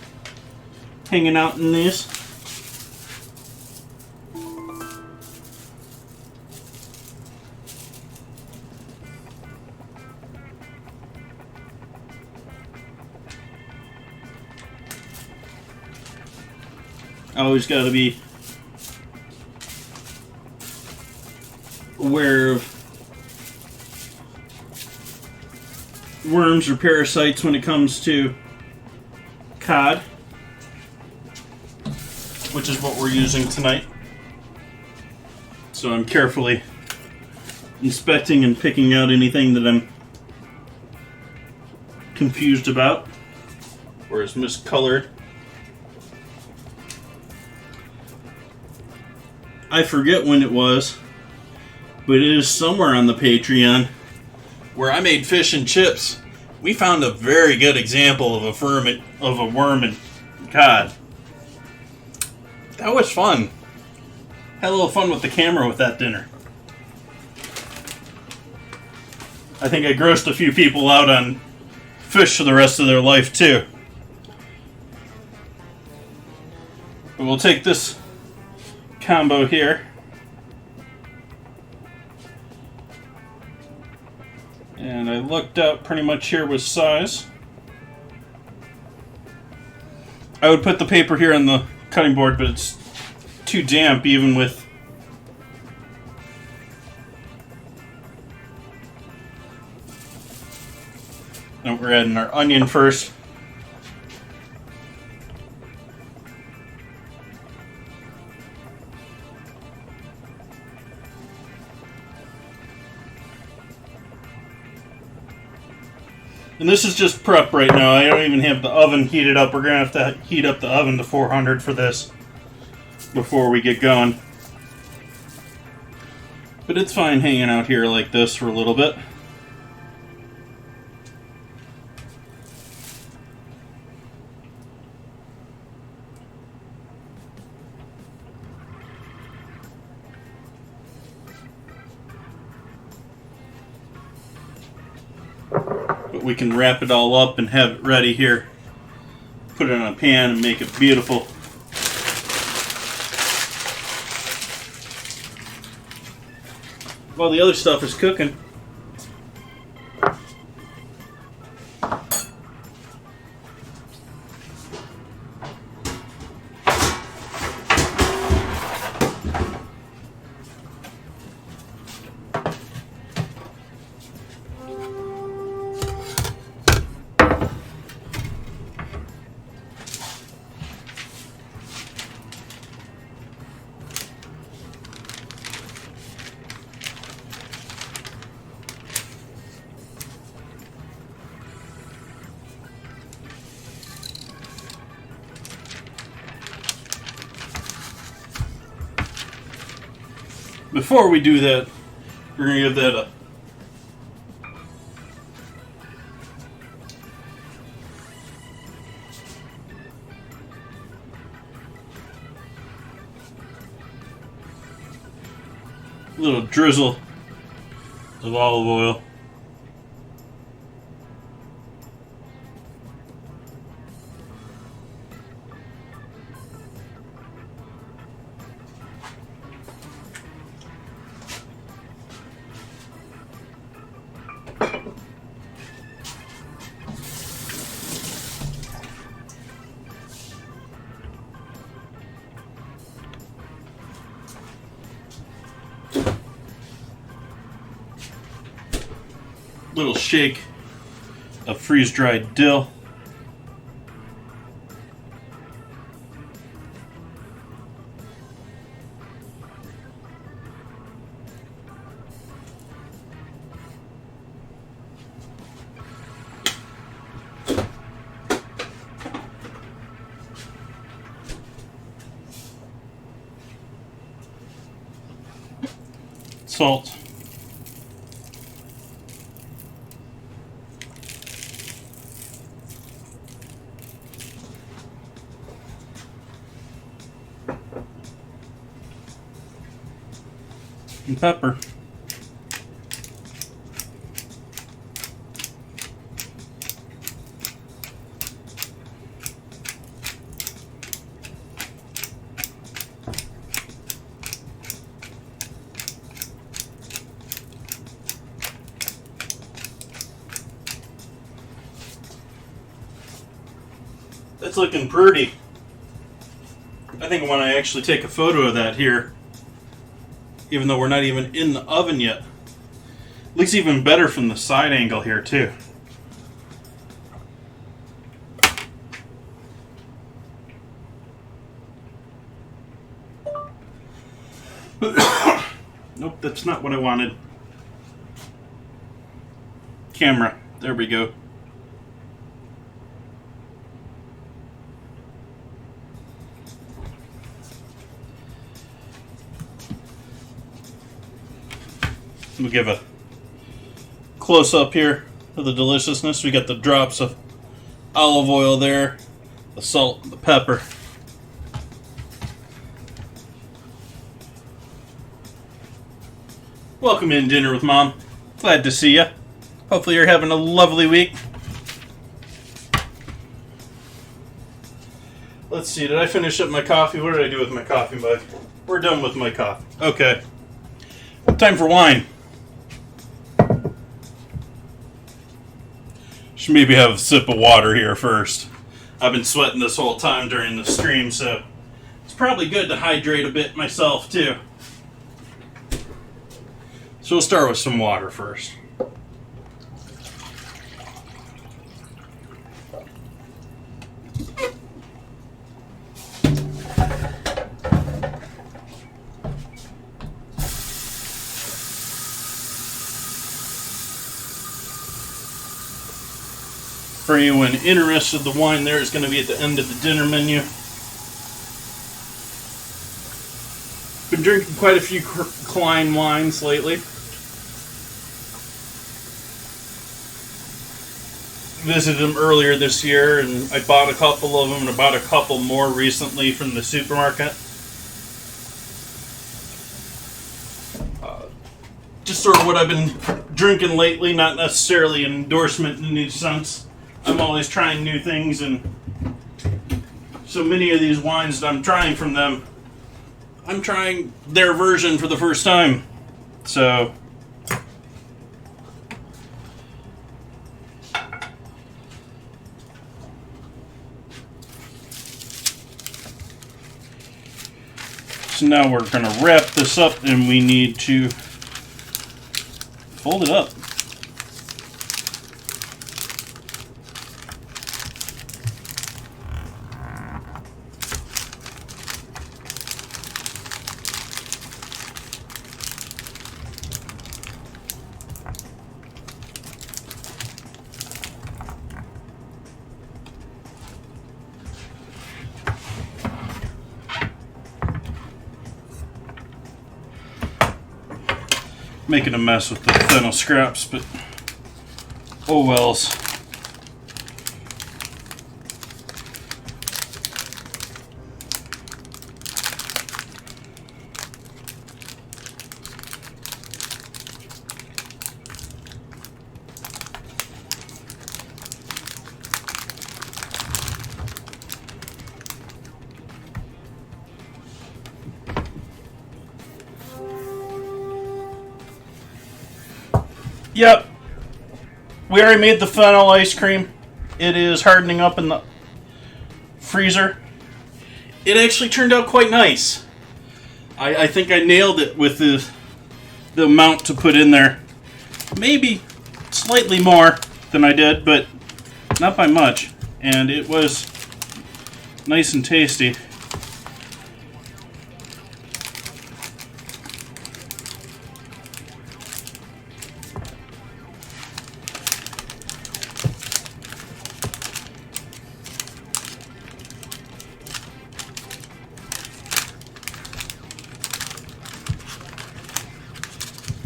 Speaker 1: hanging out in these. Always got to be aware of worms or parasites when it comes to cod, which is what we're using tonight. So I'm carefully inspecting and picking out anything that I'm confused about or is miscolored. I forget when it was, but it is somewhere on the Patreon where I made fish and chips. We found a very good example of a worm and cod. That was fun. Had a little fun with the camera with that dinner. I think I grossed a few people out on fish for the rest of their life too. But we'll take this combo here. And I looked up pretty much here with size. I would put the paper here on the cutting board, but it's too damp even with and we're adding our onion first. And this is just prep right now. I don't even have the oven heated up. We're going to have to heat up the oven to 400 for this before we get going. But it's fine hanging out here like this for a little bit. But we can wrap it all up and have it ready here. Put it on a pan and make it beautiful. While the other stuff is cooking, before we do that, we're going to give that a little drizzle of olive oil. Little shake of freeze-dried dill. Salt. And pepper. That's looking pretty. I think I want to actually take a photo of that here, even though we're not even in the oven yet. Looks even better from the side angle here too. Nope, that's not what I wanted. Camera. There we go. We'll give a close-up here of the deliciousness. We got the drops of olive oil there, the salt, the pepper. Welcome in Dinner with Mom. Glad to see you. Hopefully you're having a lovely week. Let's see, did I finish up my coffee? What did I do with my coffee mug? We're done with my coffee. Okay. Time for wine. Should maybe have a sip of water here first. I've been sweating this whole time during the stream, so it's probably good to hydrate a bit myself too. So we'll start with some water first.
Speaker 2: For anyone interested, the wine there is going to be at the end of the dinner menu. Been drinking quite a few Klein wines lately. Visited them earlier this year, and I bought a couple of them, and I bought a couple more recently from the supermarket. Just sort of what I've been drinking lately, not necessarily an endorsement in any sense. I'm always trying new things, and so many of these wines that I'm trying from them, I'm trying their version for the first time. So now we're going to wrap this up, and we need to fold it up. Making a mess with the Fennel scraps, but oh wells. Yep, we already made the Fennel ice cream. It is hardening up in the freezer. It actually turned out quite nice. I think I nailed it with the amount to put in there. Maybe slightly more than I did, but not by much. And it was nice and tasty.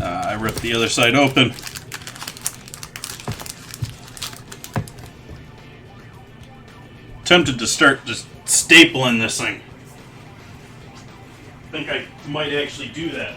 Speaker 2: I ripped the other side open. Tempted to start just stapling this thing. I think I might actually do that.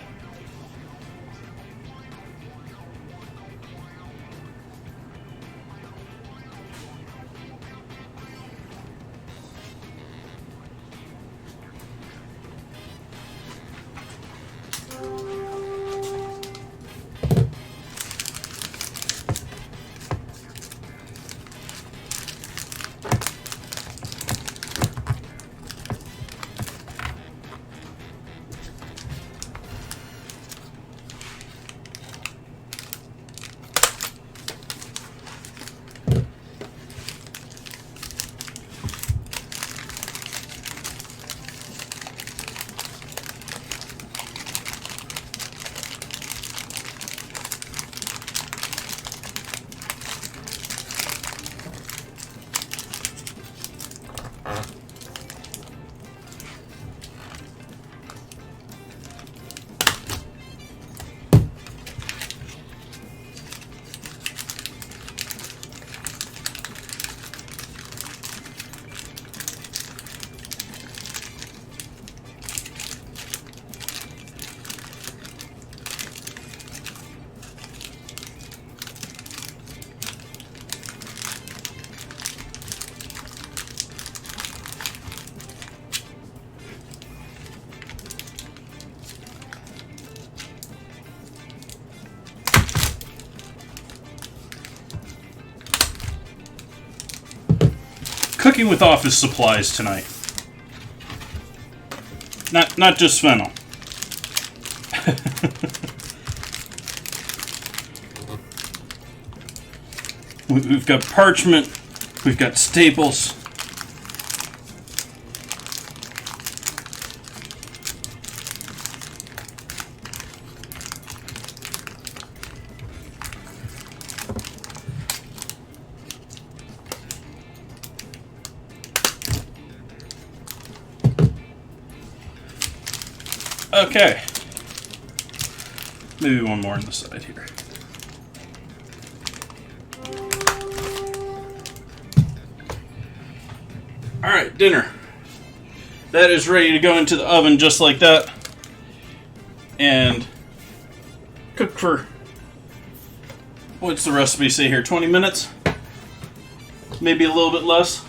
Speaker 2: Cooking with office supplies tonight. Not just Fennel. We've got parchment. We've got staples. Okay. Maybe one more on the side here. Alright, dinner. That is ready to go into the oven just like that. And cook for, what's the recipe say here, 20 minutes? Maybe a little bit less.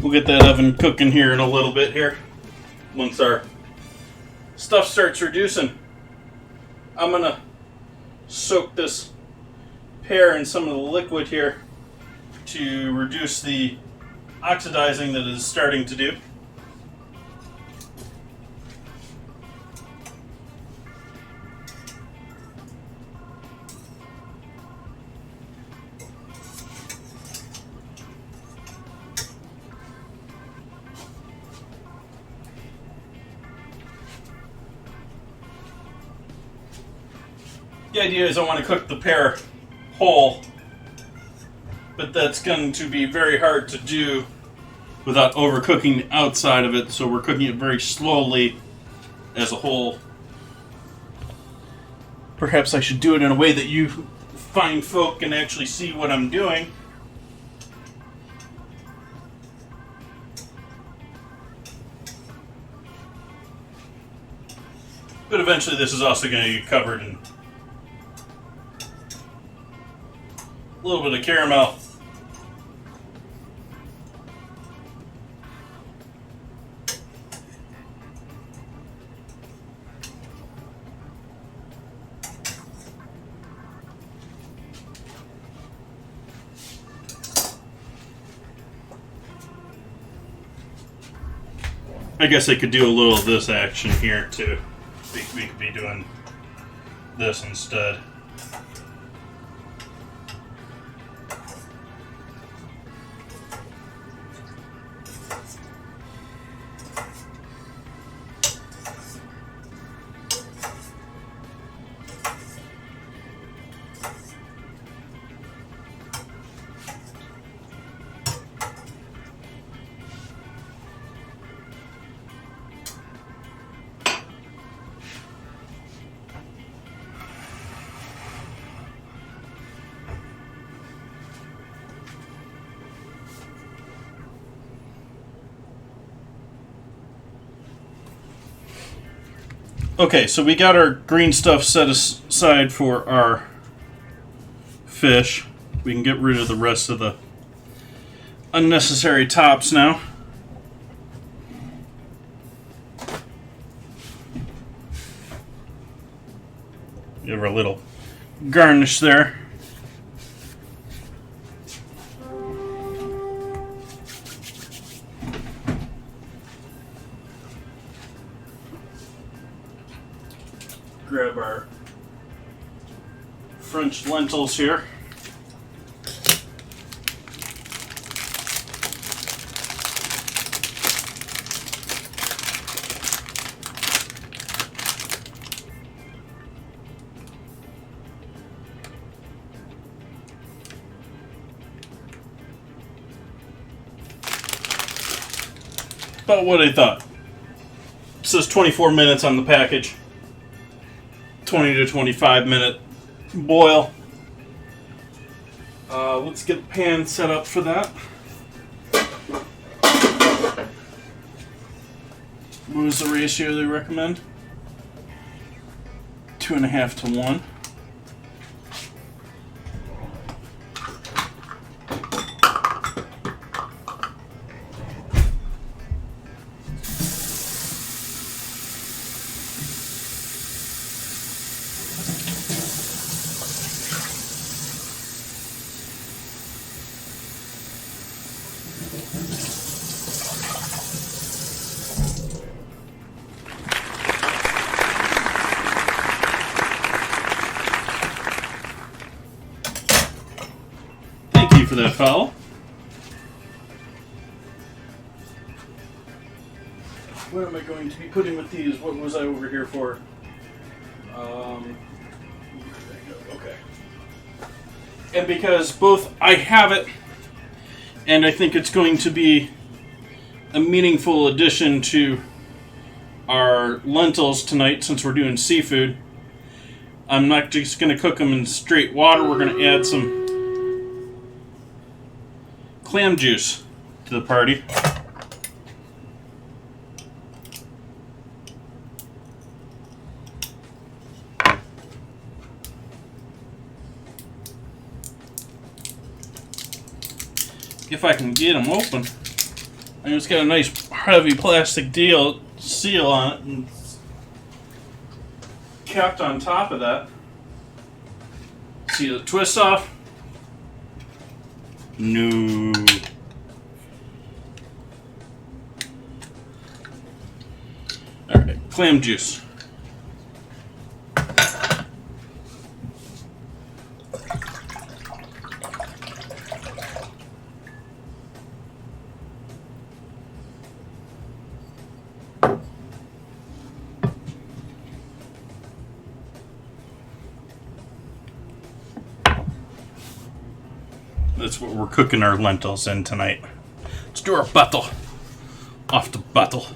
Speaker 2: We'll get that oven cooking here in a little bit here. Once our stuff starts reducing, I'm going to soak this pear in some of the liquid here to reduce the oxidizing that is starting to do. The idea is I want to cook the pear whole, but that's going to be very hard to do without overcooking the outside of it, so we're cooking it very slowly as a whole. Perhaps I should do it in a way that you fine folk can actually see what I'm doing. But eventually this is also going to get covered in a little bit of caramel. I guess I could do a little of this action here too. We could be doing this instead. Okay, so we got our green stuff set aside for our fish. We can get rid of the rest of the unnecessary tops now. Give her a little garnish there. Grab our French lentils here. About what I thought. It says 24 minutes on the package. 20 to 25 minute boil. Let's get the pan set up for that. What is the ratio they recommend? 2.5 to 1. For that fowl. What am I going to be putting with these? What was I over here for? Okay. And because both I have it and I think it's going to be a meaningful addition to our lentils tonight since we're doing seafood. I'm not just going to cook them in straight water. We're going to add some clam juice to the party. If I can get them open. I just got a nice heavy plastic seal on it and capped on top of that. See the twist off? No. Alright, clam juice. That's what we're cooking our lentils in tonight. Let's do our bottle. Off the bottle.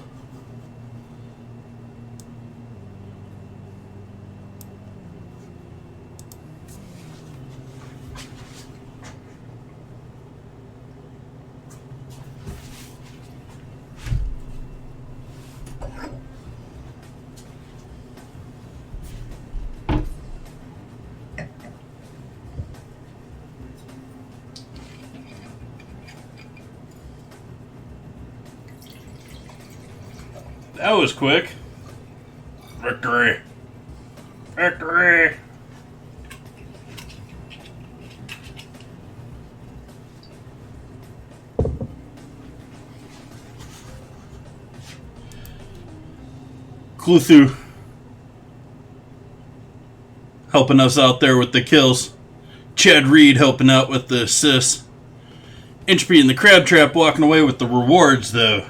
Speaker 2: That was quick. Victory. Victory. Cluthu helping us out there with the kills. Chad Reed helping out with the assists. Inchby in the crab trap walking away with the rewards though.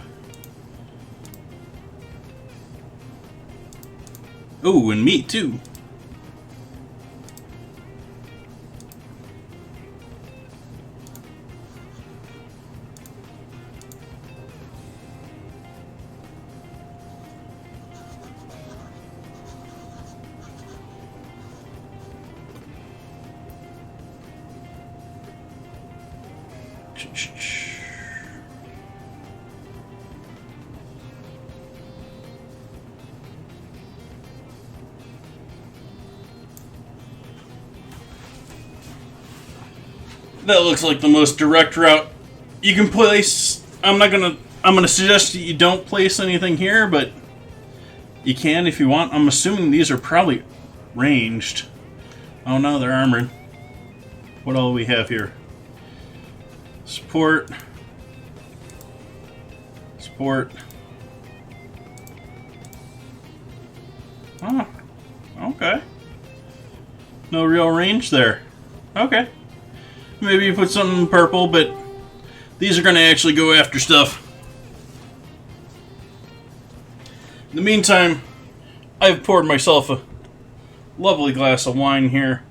Speaker 2: Oh, and me too. That looks like the most direct route you can place. I'm gonna suggest that you don't place anything here, but you can if you want. I'm assuming these are probably ranged. Oh no, they're armored. What all do we have here? Support. Support. Oh, okay. No real range there. Okay. Maybe you put something in purple, but these are going to actually go after stuff. In the meantime, I've poured myself a lovely glass of wine here.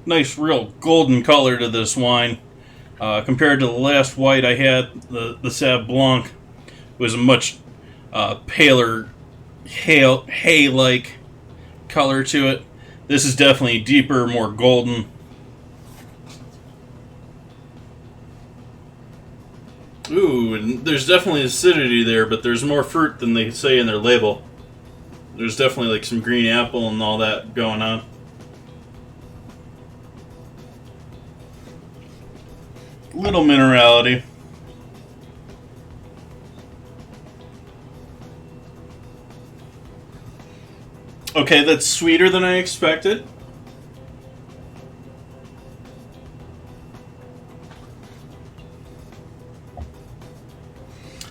Speaker 2: Nice, real golden color to this wine. Compared to the last white I had, the Sauv Blanc was a much paler, hay-like color to it. This is definitely deeper, more golden. Ooh, and there's definitely acidity there, but there's more fruit than they say in their label. There's definitely like some green apple and all that going on. Little minerality. Okay, that's sweeter than I expected.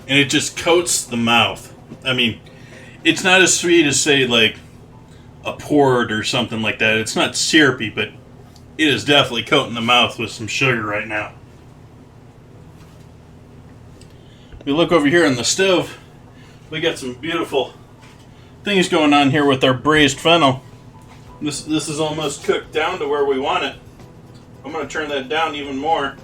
Speaker 2: And it just coats the mouth. I mean, it's not as sweet as, say, like a port or something like that. It's not syrupy, but it is definitely coating the mouth with some sugar right now. We look over here on the stove. We got some beautiful things going on here with our braised fennel. This is almost cooked down to where we want it. I'm going to turn that down even more.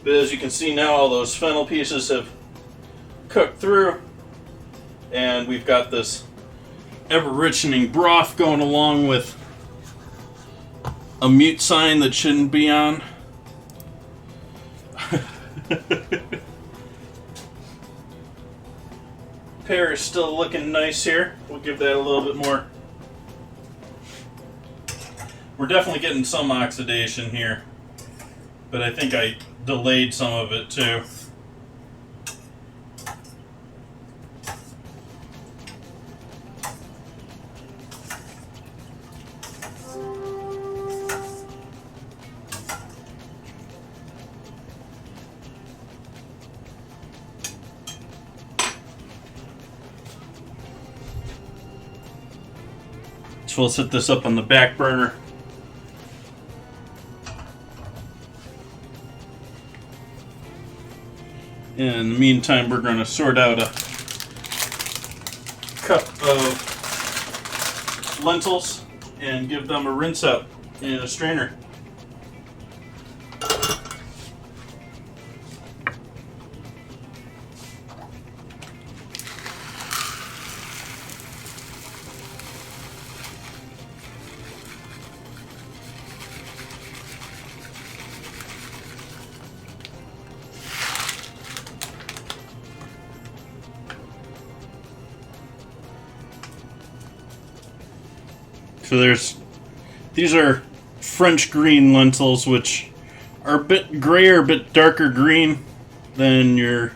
Speaker 2: But as you can see now, all those fennel pieces have cooked through, and we've got this ever-richening broth going along with a mute sign that shouldn't be on. Pear is still looking nice here. We'll give that a little bit more. We're definitely getting some oxidation here, but I think I delayed some of it too. So we'll set this up on the back burner. In the meantime, we're going to sort out a cup of lentils and give them a rinse out in a strainer. So these are French green lentils, which are a bit grayer, a bit darker green than your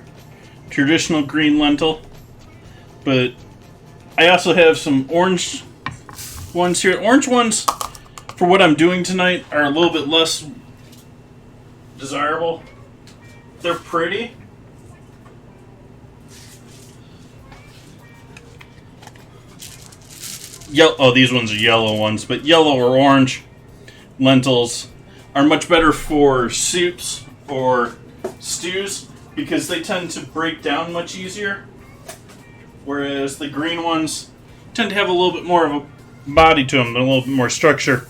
Speaker 2: traditional green lentil. But I also have some orange ones here. Orange ones, for what I'm doing tonight, are a little bit less desirable. They're pretty. Oh, these ones are yellow ones, but yellow or orange lentils are much better for soups or stews because they tend to break down much easier, whereas the green ones tend to have a little bit more of a body to them, a little bit more structure.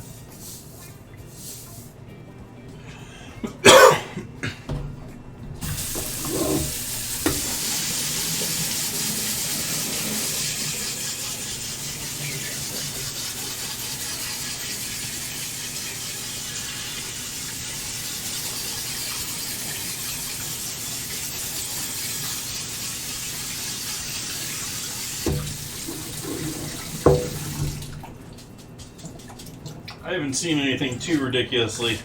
Speaker 2: I haven't seen anything too ridiculously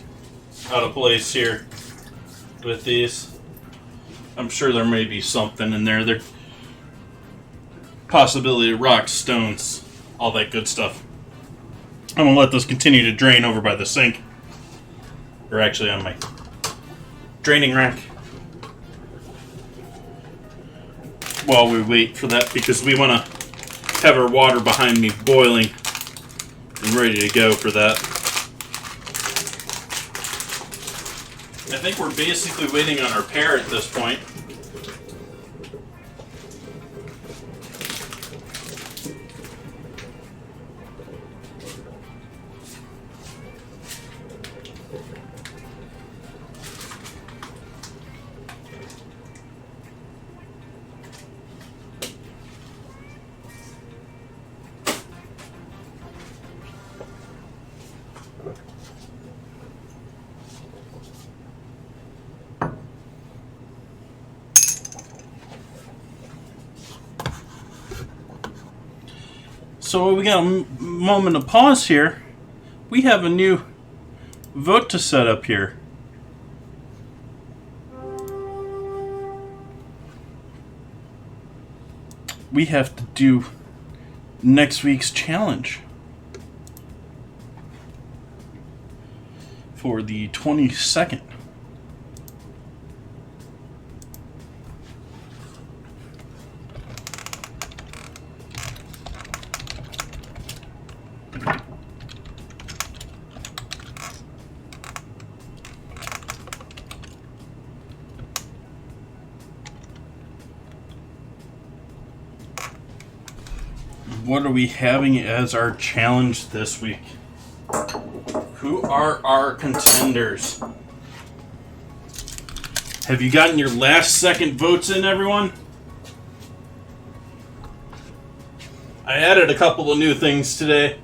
Speaker 2: out of place here with these. I'm sure there may be something in there. There possibility of rocks, stones, all that good stuff. I'm gonna let this continue to drain over by the sink, or actually on my draining rack, while we wait for that, because we want to have our water behind me boiling and ready to go for that. I think we're basically waiting on our pear at this point. So we got a moment of pause here. We have a new vote to set up here. We have to do next week's challenge for the 22nd. What are we having as our challenge this week? Who are our contenders? Have you gotten your last second votes in, everyone? I added a couple of new things today.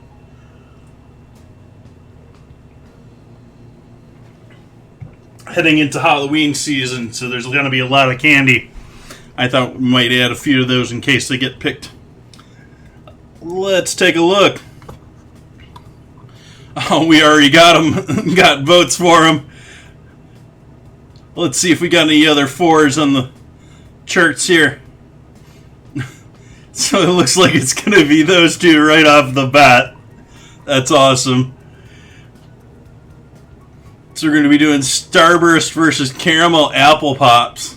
Speaker 2: Heading into Halloween season, so there's going to be a lot of candy. I thought we might add a few of those in case they get picked. Let's take a look. Oh, we already got them. Got votes for them. Let's see if we got any other 4s on the charts here. So it looks like it's going to be those two right off the bat. That's awesome. So we're going to be doing Starburst versus Caramel Apple Pops.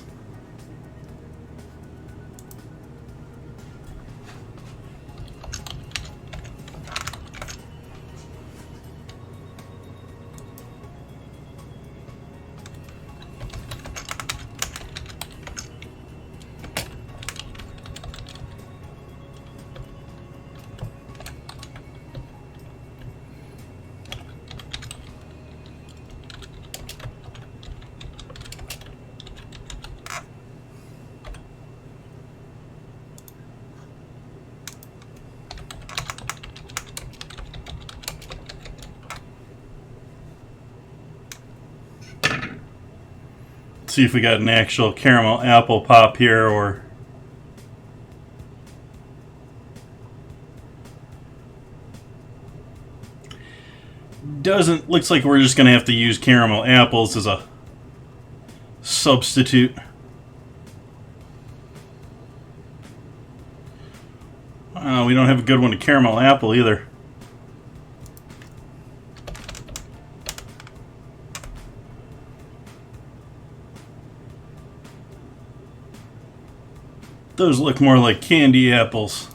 Speaker 2: See if we got an actual caramel apple pop here, or doesn't. Looks like we're just gonna have to use caramel apples as a substitute. We don't have a good one to caramel apple either. Those look more like candy apples.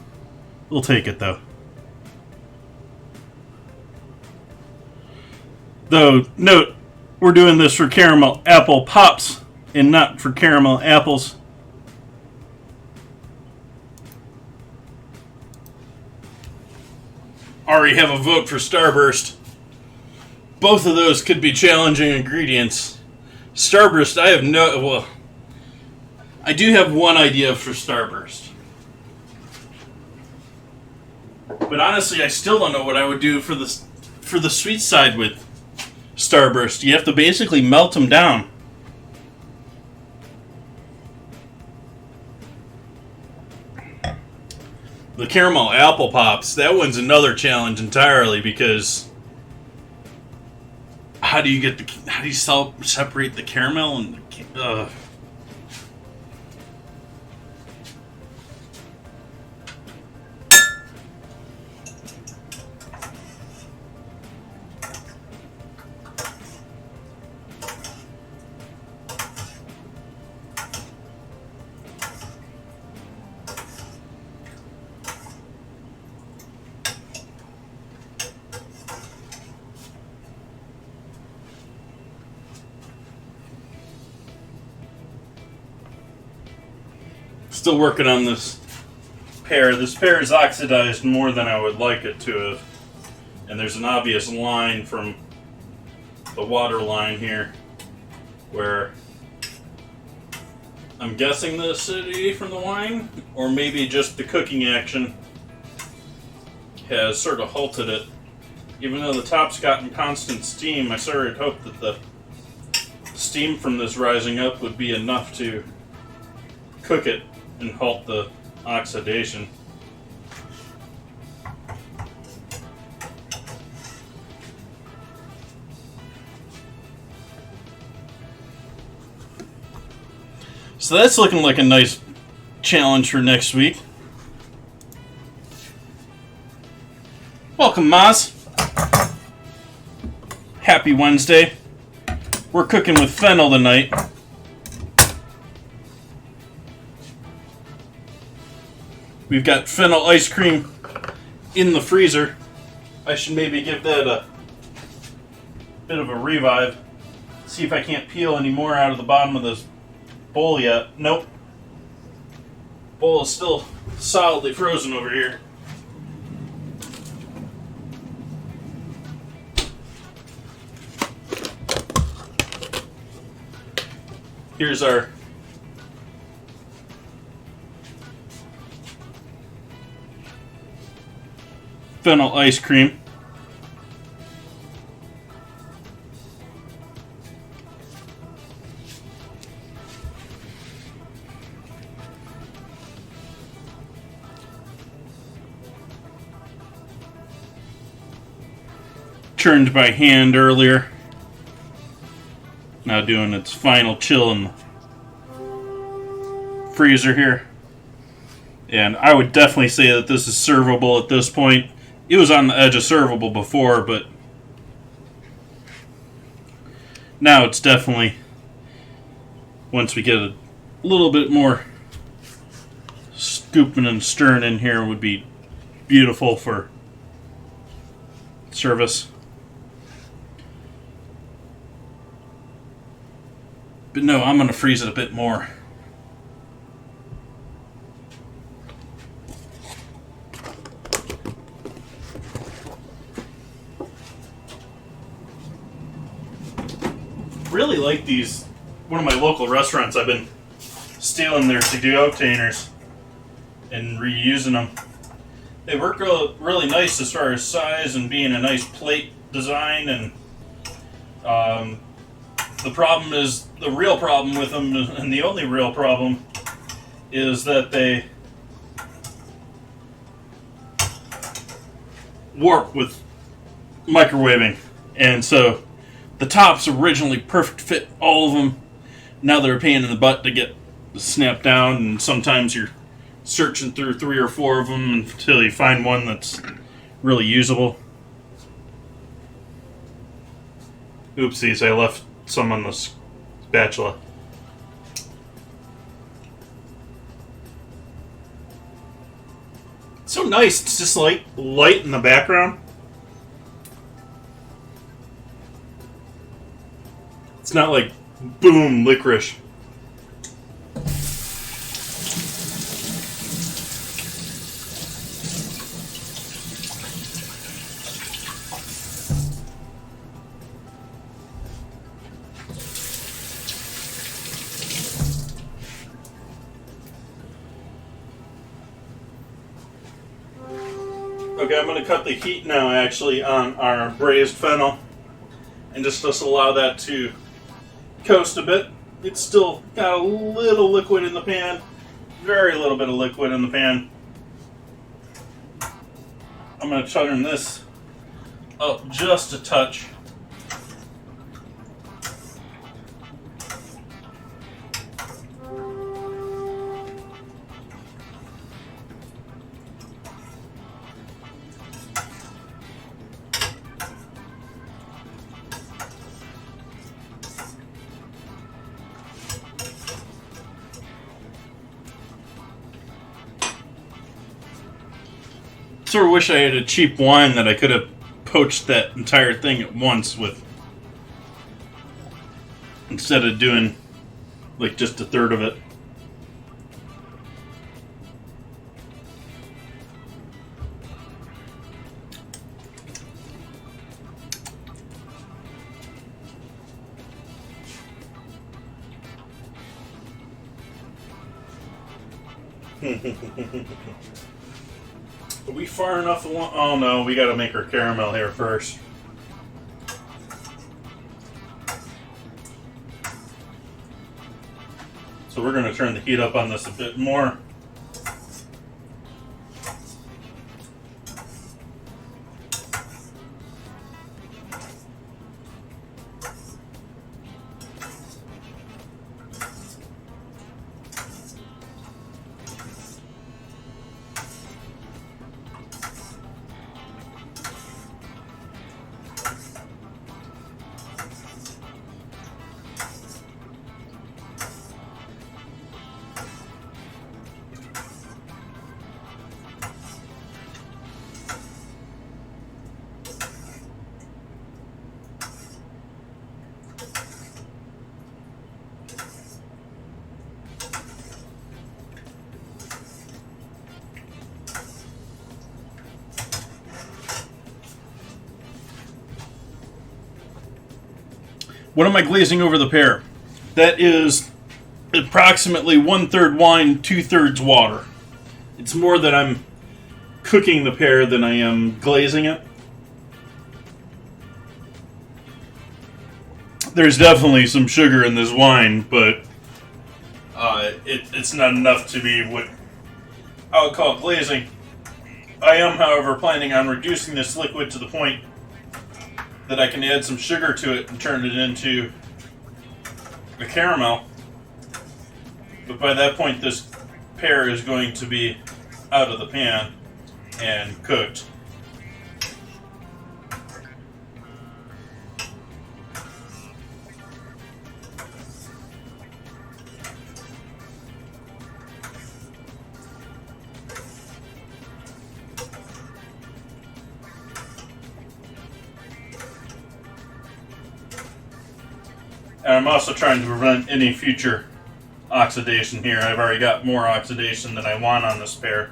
Speaker 2: We'll take it though. Though, note, we're doing this for caramel apple pops and not for caramel apples. Already have a vote for Starburst. Both of those could be challenging ingredients. Starburst, I have no... Well, I do have one idea for Starburst. But honestly, I still don't know what I would do for the sweet side with Starburst. You have to basically melt them down. The caramel apple pops, that one's another challenge entirely, because how do you separate the caramel and the Still working on this pear. This pear is oxidized more than I would like it to have. And there's an obvious line from the water line here where I'm guessing the acidity from the wine, or maybe just the cooking action, has sort of halted it. Even though the top's gotten constant steam, I sort of hoped that the steam from this rising up would be enough to cook it and halt the oxidation. So that's looking like a nice challenge for next week. Welcome, Maz. Happy Wednesday. We're cooking with Fennel tonight. We've got Fennel ice cream in the freezer. I should maybe give that a bit of a revive. See if I can't peel any more out of the bottom of this bowl yet. Nope. Bowl is still solidly frozen over here. Here's our Fennel ice cream. Churned by hand earlier. Now doing its final chill in the freezer here. And I would definitely say that this is servable at this point. It was on the edge of servable before, but now it's definitely, once we get a little bit more scooping and stirring in here, would be beautiful for service. But no, I'm going to freeze it a bit more. Really like these. One of my local restaurants, I've been stealing their to-go containers and reusing them. They work really nice as far as size and being a nice plate design. And the problem is, the real problem with them, and the only real problem, is that they warp with microwaving. And so the top's originally perfect fit, all of them. Now they're a pain in the butt to get snapped down, and sometimes you're searching through 3 or 4 of them until you find one that's really usable. Oopsies, I left some on the spatula. It's so nice, it's just like light in the background. It's not like boom licorice. Okay, I'm going to cut the heat now actually on our braised fennel and just allow that to coast a bit. It's still got a little liquid in the pan, very little bit of liquid in the pan. I'm going to turn this up just a touch. Sort of wish I had a cheap wine that I could have poached that entire thing at once with, instead of doing like just a third of it. Are we far enough along? Oh no, we gotta make our caramel here first. So we're gonna turn the heat up on this a bit more. What am I glazing over the pear? That is approximately 1/3 wine, 2/3 water. It's more that I'm cooking the pear than I am glazing it. There's definitely some sugar in this wine, but it's not enough to be what I would call glazing. I am, however, planning on reducing this liquid to the point that I can add some sugar to it and turn it into a caramel. But by that point, this pear is going to be out of the pan and cooked. And I'm also trying to prevent any future oxidation here. I've already got more oxidation than I want on this pear.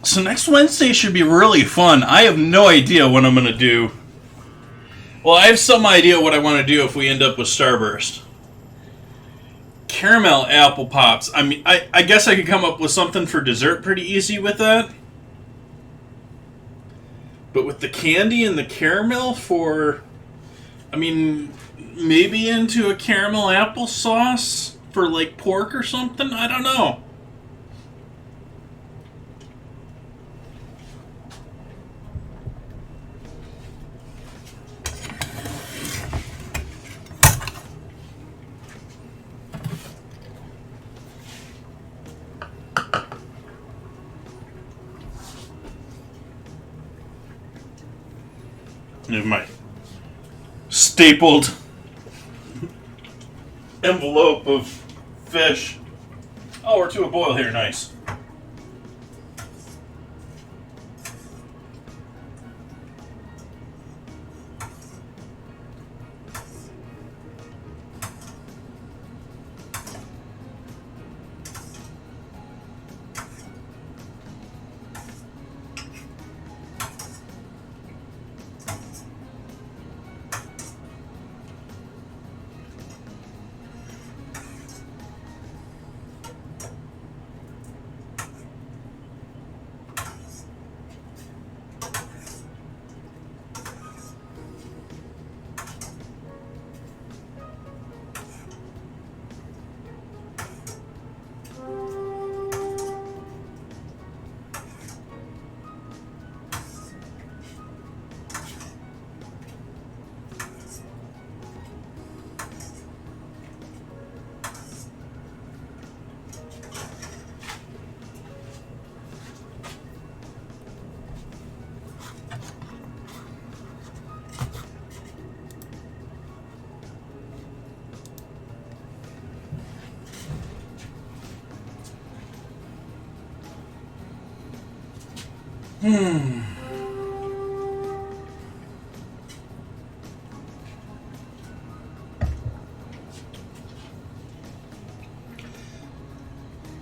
Speaker 2: So next Wednesday should be really fun. I have no idea what I'm going to do. Well, I have some idea what I want to do if we end up with Starburst. Caramel apple pops. I mean, I guess I could come up with something for dessert pretty easy with that. But with the candy and the caramel for... I mean, maybe into a caramel applesauce for like pork or something? I don't know. Here's my stapled envelope of fish. Oh, we're to a boil here. Nice.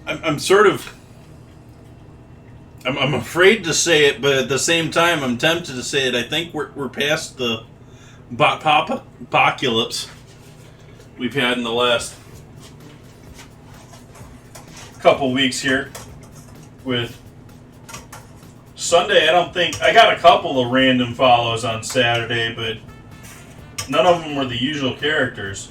Speaker 2: I'm sort of... I'm afraid to say it, but at the same time, I'm tempted to say it. I think we're past the apocalypse we've had in the last couple weeks here. With Sunday, I don't think... I got a couple of random follows on Saturday, but none of them were the usual characters.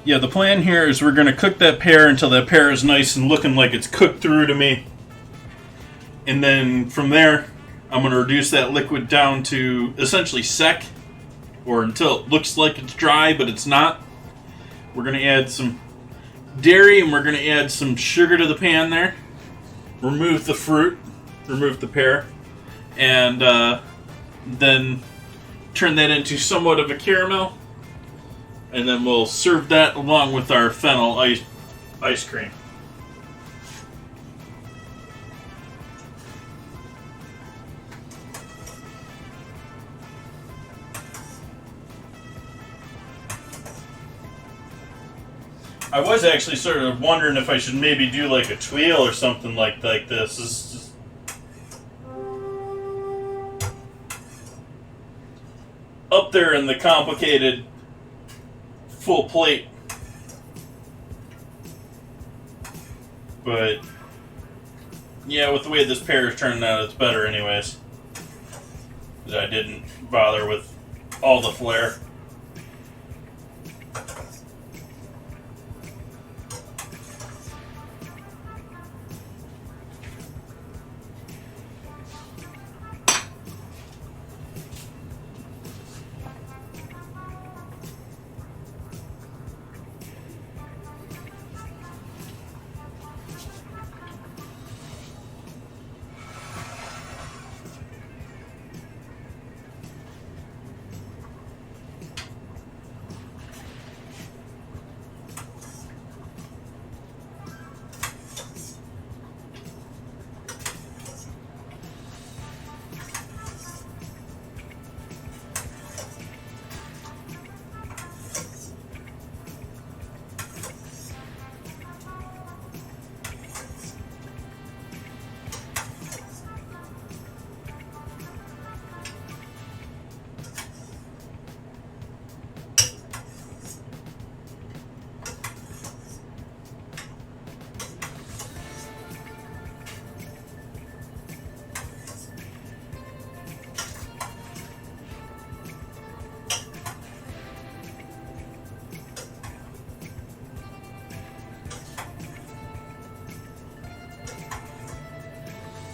Speaker 2: Yeah, the plan here is we're going to cook that pear until that pear is nice and looking like it's cooked through to me. And then from there, I'm going to reduce that liquid down to essentially sec, or until it looks like it's dry, but it's not. We're going to add some dairy, and we're going to add some sugar to the pan there. Remove the fruit, remove the pear, and then turn that into somewhat of a caramel. And then we'll serve that along with our Fennel ice cream. I was actually sort of wondering if I should maybe do like a tuile or something like this. This is just up there in the complicated full plate. But yeah, with the way this pear is turning out, it's better anyways. Because I didn't bother with all the flair.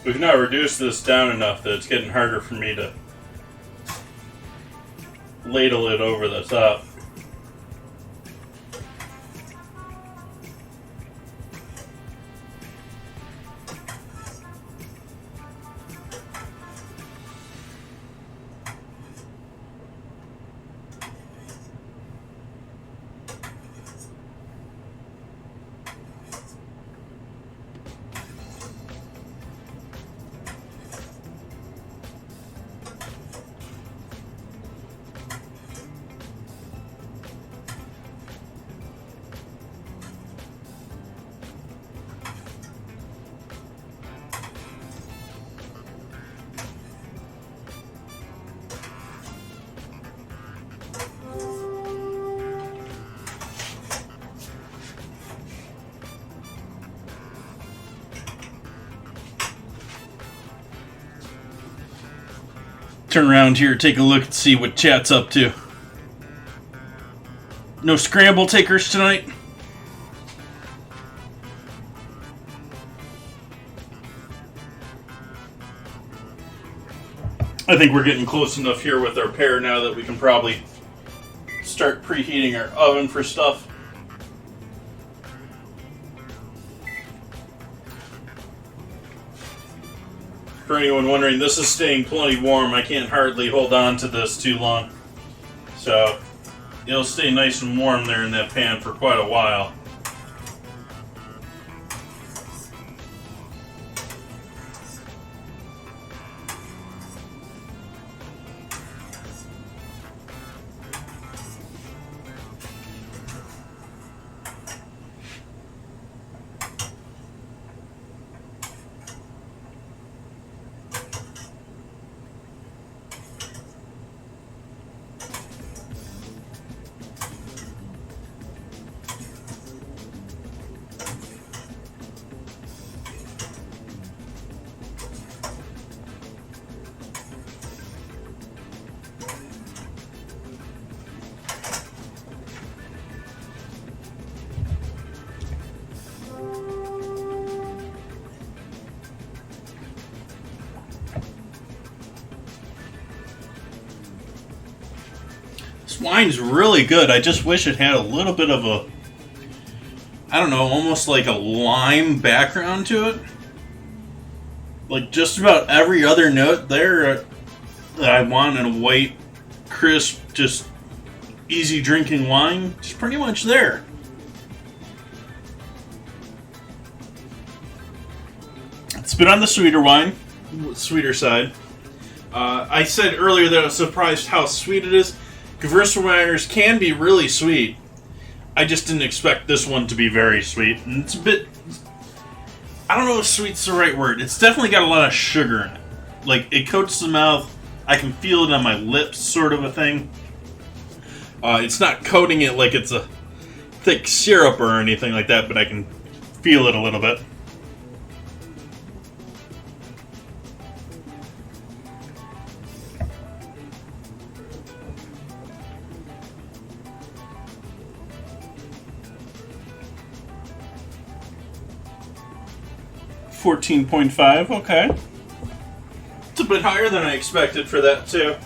Speaker 2: We've now reduced this down enough that it's getting harder for me to ladle it over the top. Turn around here, take a look and see what chat's up to. No scramble takers tonight? I think we're getting close enough here with our pear now that we can probably start preheating our oven for stuff. For anyone wondering, this is staying plenty warm. I can't hardly hold on to this too long. So it'll stay nice and warm there in that pan for quite a while. wine's really good. I just wish it had a little bit of a, I don't know, almost like a lime background to it. Like just about every other note there that I want in a white, crisp, just easy drinking wine is pretty much there. It's been on the sweeter side. I said earlier that I was surprised how sweet it is. Gewürztraminer can be really sweet. I just didn't expect this one to be very sweet. And it's a bit... I don't know if sweet's the right word. It's definitely got a lot of sugar in it. Like, it coats the mouth. I can feel it on my lips, sort of a thing. It's not coating it like it's a thick syrup or anything like that, but I can feel it a little bit. $14.5, okay. It's a bit higher than I expected for that, too.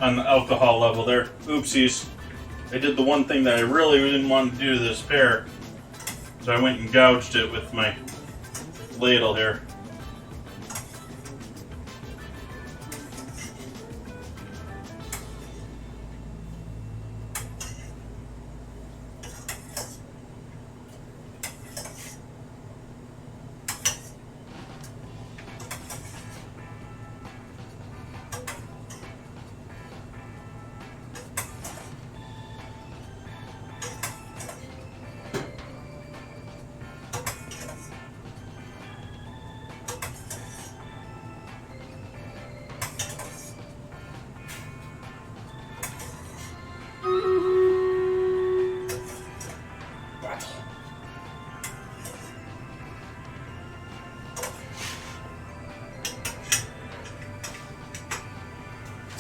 Speaker 2: On the alcohol level there. Oopsies. I did the one thing that I really didn't want to do to this pear. So I went and gouged it with my ladle here.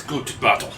Speaker 2: Go to battle.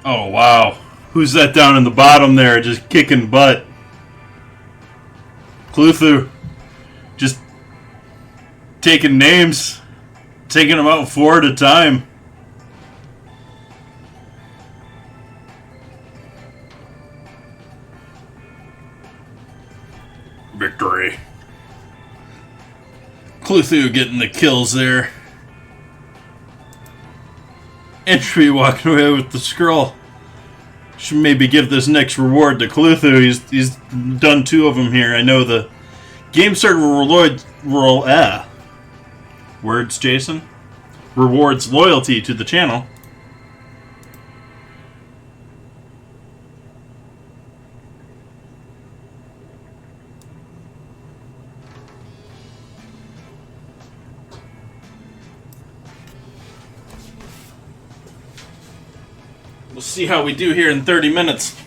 Speaker 2: Oh, wow. Who's that down in the bottom there just kicking butt? Cluthu. Just taking names. Taking them out 4 at a time. Victory. Cluthu getting the kills there. Entry walking away with the scroll. Should maybe give this next reward to Cluthu. He's done 2 of them here. I know the game started words, Jason. Rewards loyalty to the channel. We'll see how we do here in 30 minutes.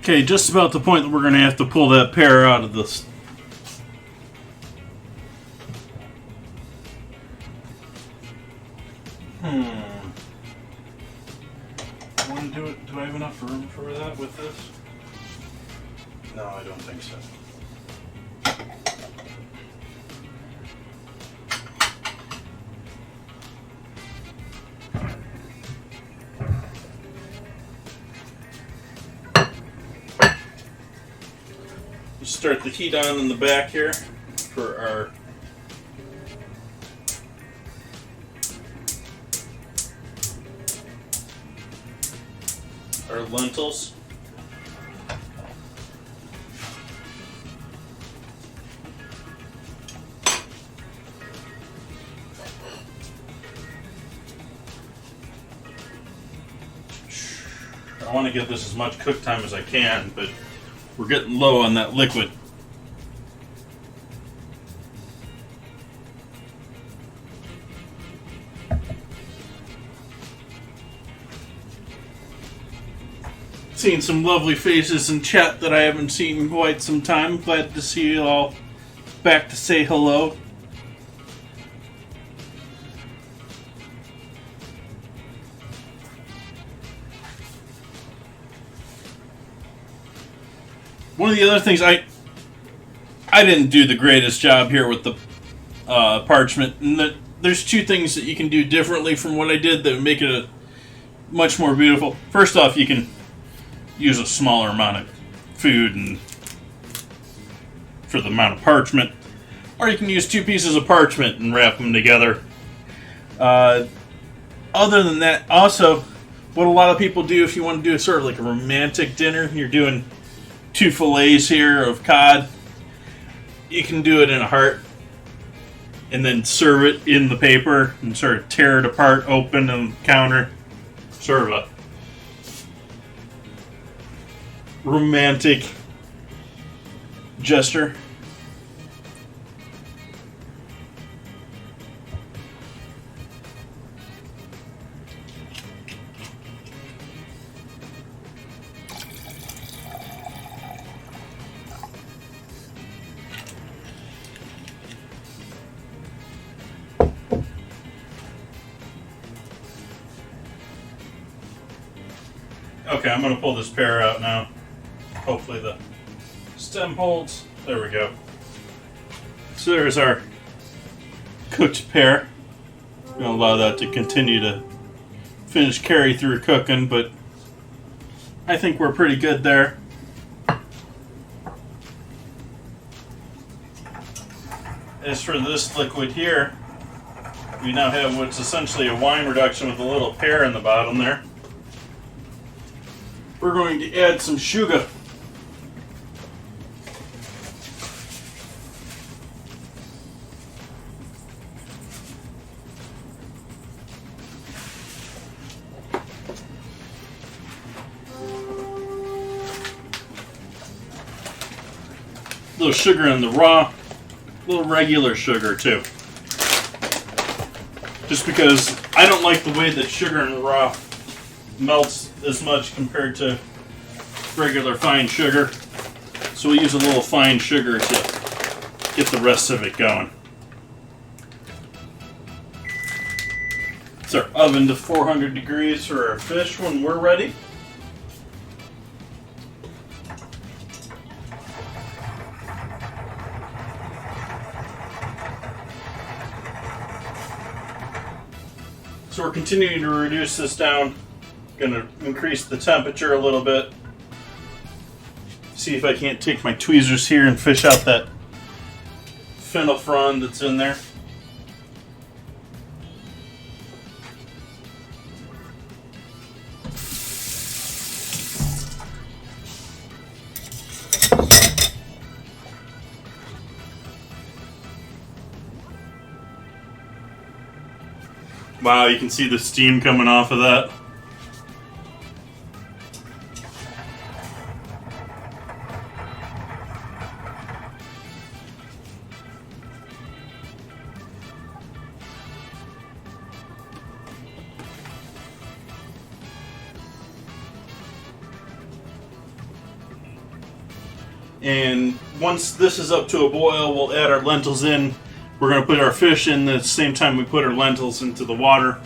Speaker 2: Okay, just about the point that we're going to have to pull that pear out of this. Do I have enough room for that with this? No, I don't think so. Start the heat on in the back here for our lentils. I want to get this as much cook time as I can, but we're getting low on that liquid. Seeing some lovely faces in chat that I haven't seen in quite some time. Glad to see you all back to say hello. One of the other things I didn't do the greatest job here with the parchment, and there's two things that you can do differently from what I did that would make it much more beautiful. First off, you can use a smaller amount of food and for the amount of parchment, or you can use 2 pieces of parchment and wrap them together. Other than that, also, what a lot of people do if you want to do sort of like a romantic dinner, you're doing 2 fillets here of cod, you can do it in a heart and then serve it in the paper and sort of tear it apart open on the counter. Sort of a romantic gesture. Okay, I'm going to pull this pear out now. Hopefully the stem holds. There we go. So there's our cooked pear. I'm going to allow that to continue to carry through cooking, but I think we're pretty good there. As for this liquid here, we now have what's essentially a wine reduction with a little pear in the bottom there. We're going to add some sugar. A little sugar in the raw, a little regular sugar too. Just because I don't like the way that sugar in the raw melts as much compared to regular fine sugar. So we use a little fine sugar to get the rest of it going. It's our oven to 400 degrees for our fish when we're ready. So we're continuing to reduce this down. Going to increase the temperature a little bit. See if I can't take my tweezers here and fish out that fennel frond that's in there. Wow, you can see the steam coming off of that. And once this is up to a boil, we'll add our lentils in. We're going to put our fish in at the same time we put our lentils into the water.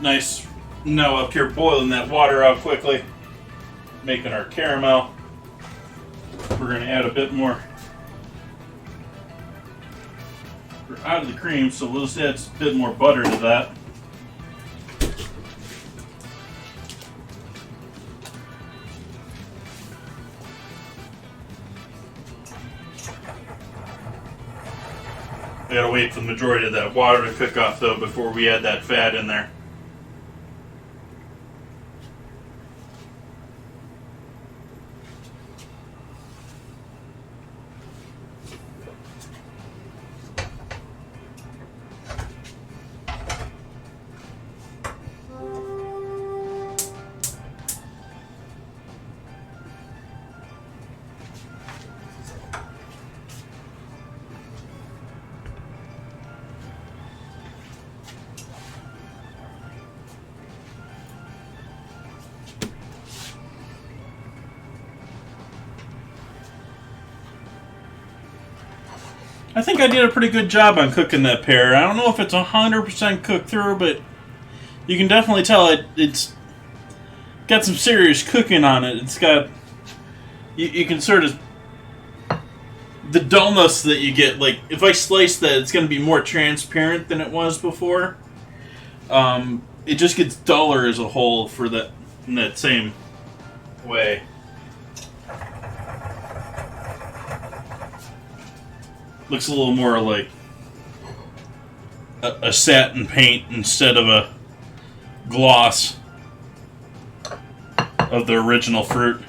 Speaker 2: Nice. Now up here boiling that water out quickly, making our caramel. We're going to add a bit more. We're out of the cream, so we'll just add a bit more butter to that. We gotta wait for the majority of that water to cook off though before we add that fat in there. I think I did a pretty good job on cooking that pear. I don't know if it's 100% cooked through, but you can definitely tell it's got some serious cooking on it. It's got... You can sort of... The dullness that you get, like, if I slice that, it's going to be more transparent than it was before. It just gets duller as a whole for that in that same way. Looks a little more like a satin paint instead of a gloss of the original fruit.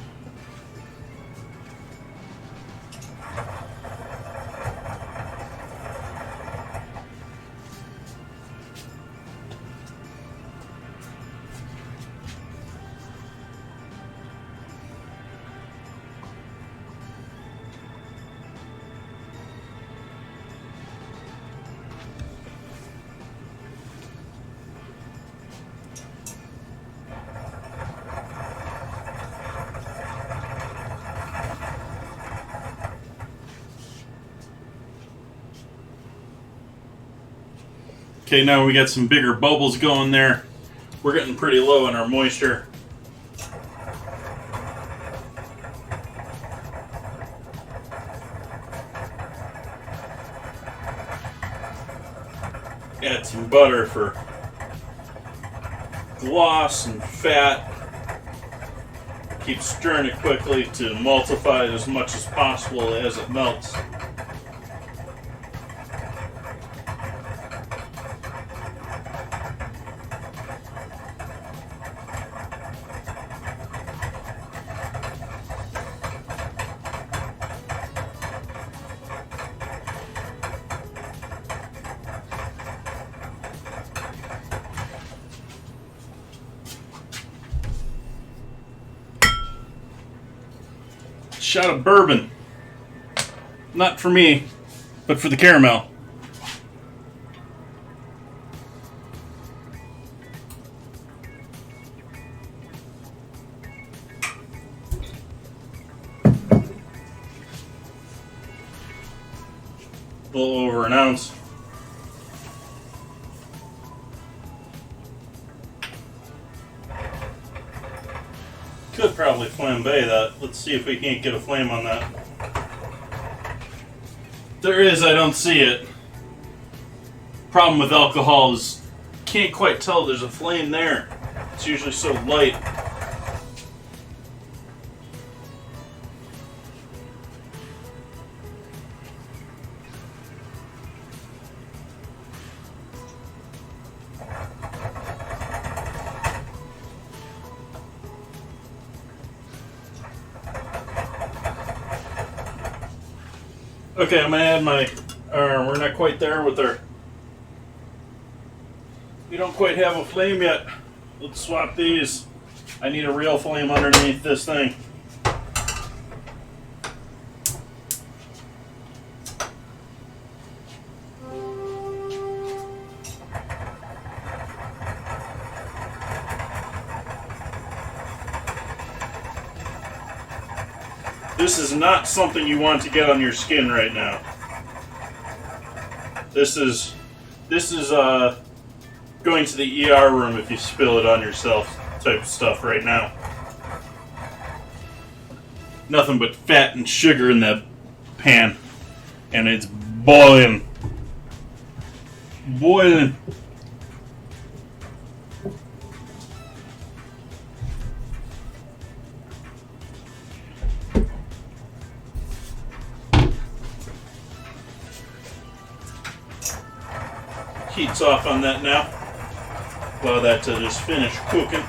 Speaker 2: Okay, now we got some bigger bubbles going there. We're getting pretty low in our moisture. Add some butter for gloss and fat. Keep stirring it quickly to emulsify it as much as possible as it melts. Shot of bourbon. Not for me, but for the caramel. A little over an ounce. Could probably flambe that. Let's see if we can't get a flame on that. There is, I don't see it. Problem with alcohol is can't quite tell there's a flame there. It's usually so light. Okay, I'm gonna add my, we're not quite there with our, we don't quite have a flame yet. Let's swap these. I need a real flame underneath this thing.
Speaker 1: This is not something you want to get on your skin right now. This is going to the ER room if you spill it on yourself type of stuff right now. Nothing but fat and sugar in that pan. And it's boiling. Boiling. Heat's off on that now. Allow that to just finish cooking.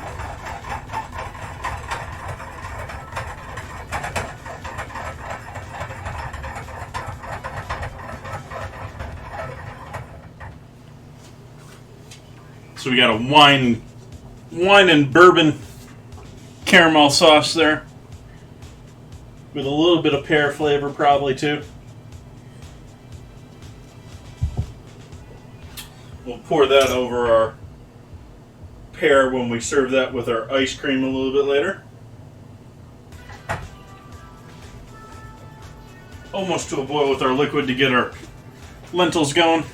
Speaker 1: So we got a wine and bourbon caramel sauce there. With a little bit of pear flavor probably too. We'll pour that over our pear when we serve that with our ice cream a little bit later. Almost to a boil with our liquid to get our lentils going.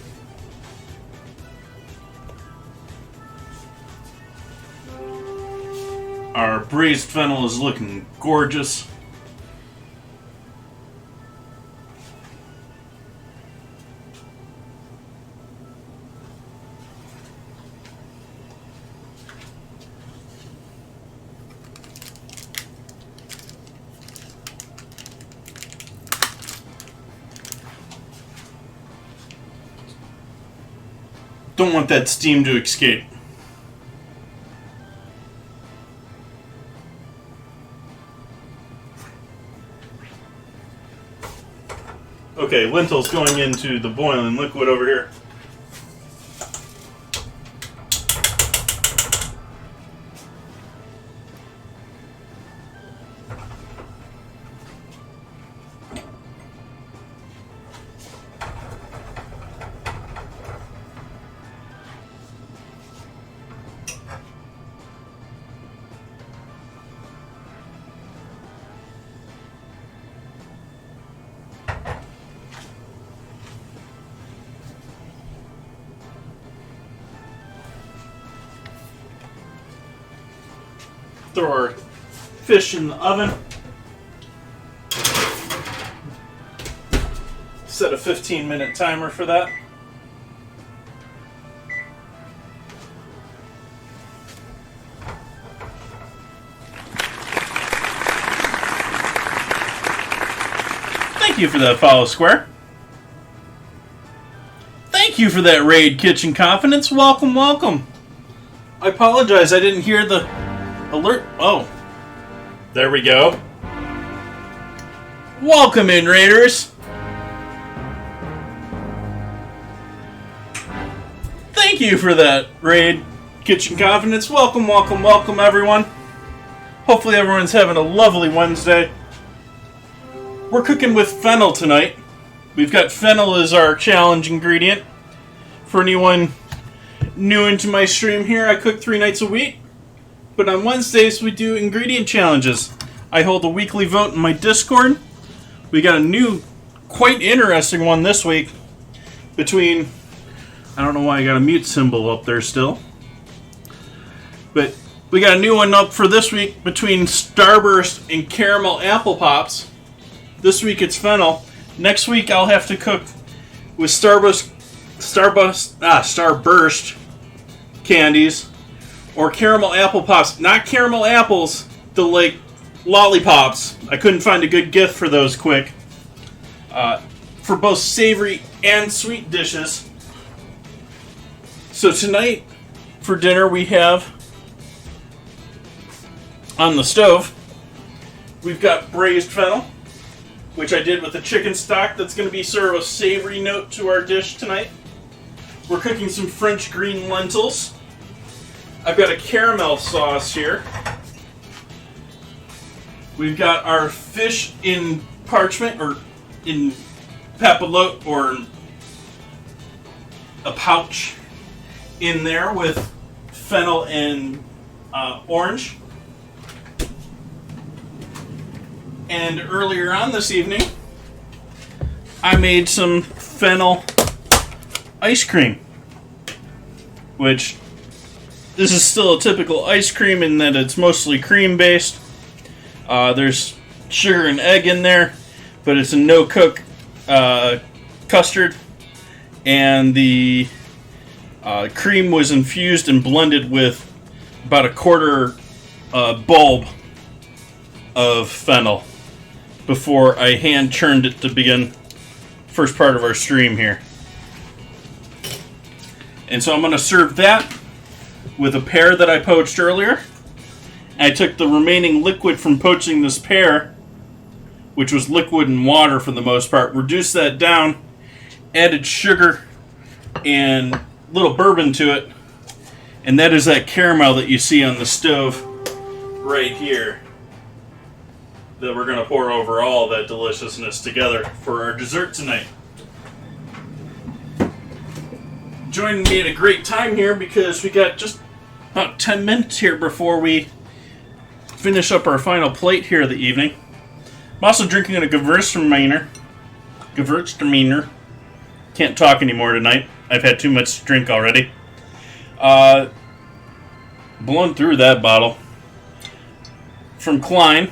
Speaker 1: Our braised fennel is looking gorgeous. Don't want that steam to escape. Okay, lentils going into the boiling liquid over here. Throw our fish in the oven. Set a 15-minute timer for that. Thank you for that follow square. Thank you for that raid kitchen confidence. Welcome, welcome. I apologize, I didn't hear the alert. Oh, there we go. Welcome in, Raiders. Thank you for that raid kitchen confidence. Welcome, welcome, welcome, everyone. Hopefully everyone's having a lovely Wednesday. We're cooking with fennel tonight. We've got fennel as our challenge ingredient. For anyone new into my stream here, I cook 3 nights a week. But on Wednesdays, we do ingredient challenges. I hold a weekly vote in my Discord. We got a new, quite interesting one this week between, I don't know why I got a mute symbol up there still. But we got a new one up for this week between Starburst and Caramel Apple Pops. This week it's fennel. Next week I'll have to cook with Starburst candies. Or caramel apple pops. Not caramel apples, the like lollipops. I couldn't find a good gift for those quick. For both savory and sweet dishes. So tonight, for dinner, we have on the stove, we've got braised fennel, which I did with the chicken stock. That's going to be sort of a savory note to our dish tonight. We're cooking some French green lentils. I've got a caramel sauce here. We've got our fish in parchment, or in papillote, or a pouch in there with fennel and orange.
Speaker 2: And earlier on this evening, I made some Fennel ice cream, which this is still a typical ice cream in that it's mostly cream based. There's sugar and egg in there, but it's a no-cook custard, and the cream was infused and blended with about a quarter bulb of fennel before I hand churned it to begin first part of our stream here. And so I'm going to serve that with a pear that I poached earlier. I took the remaining liquid from poaching this pear, which was liquid and water for the most part, reduced that down, added sugar and a little bourbon to it, and that is that caramel that you see on the stove right here that we're going to pour over all that deliciousness together for our dessert tonight. Joining me at a great time here because we got just about 10 minutes here before we finish up our final plate here of the evening. I'm also drinking a Gewürztraminer. Can't talk anymore tonight. I've had too much to drink already. Blown through that bottle. From Klein.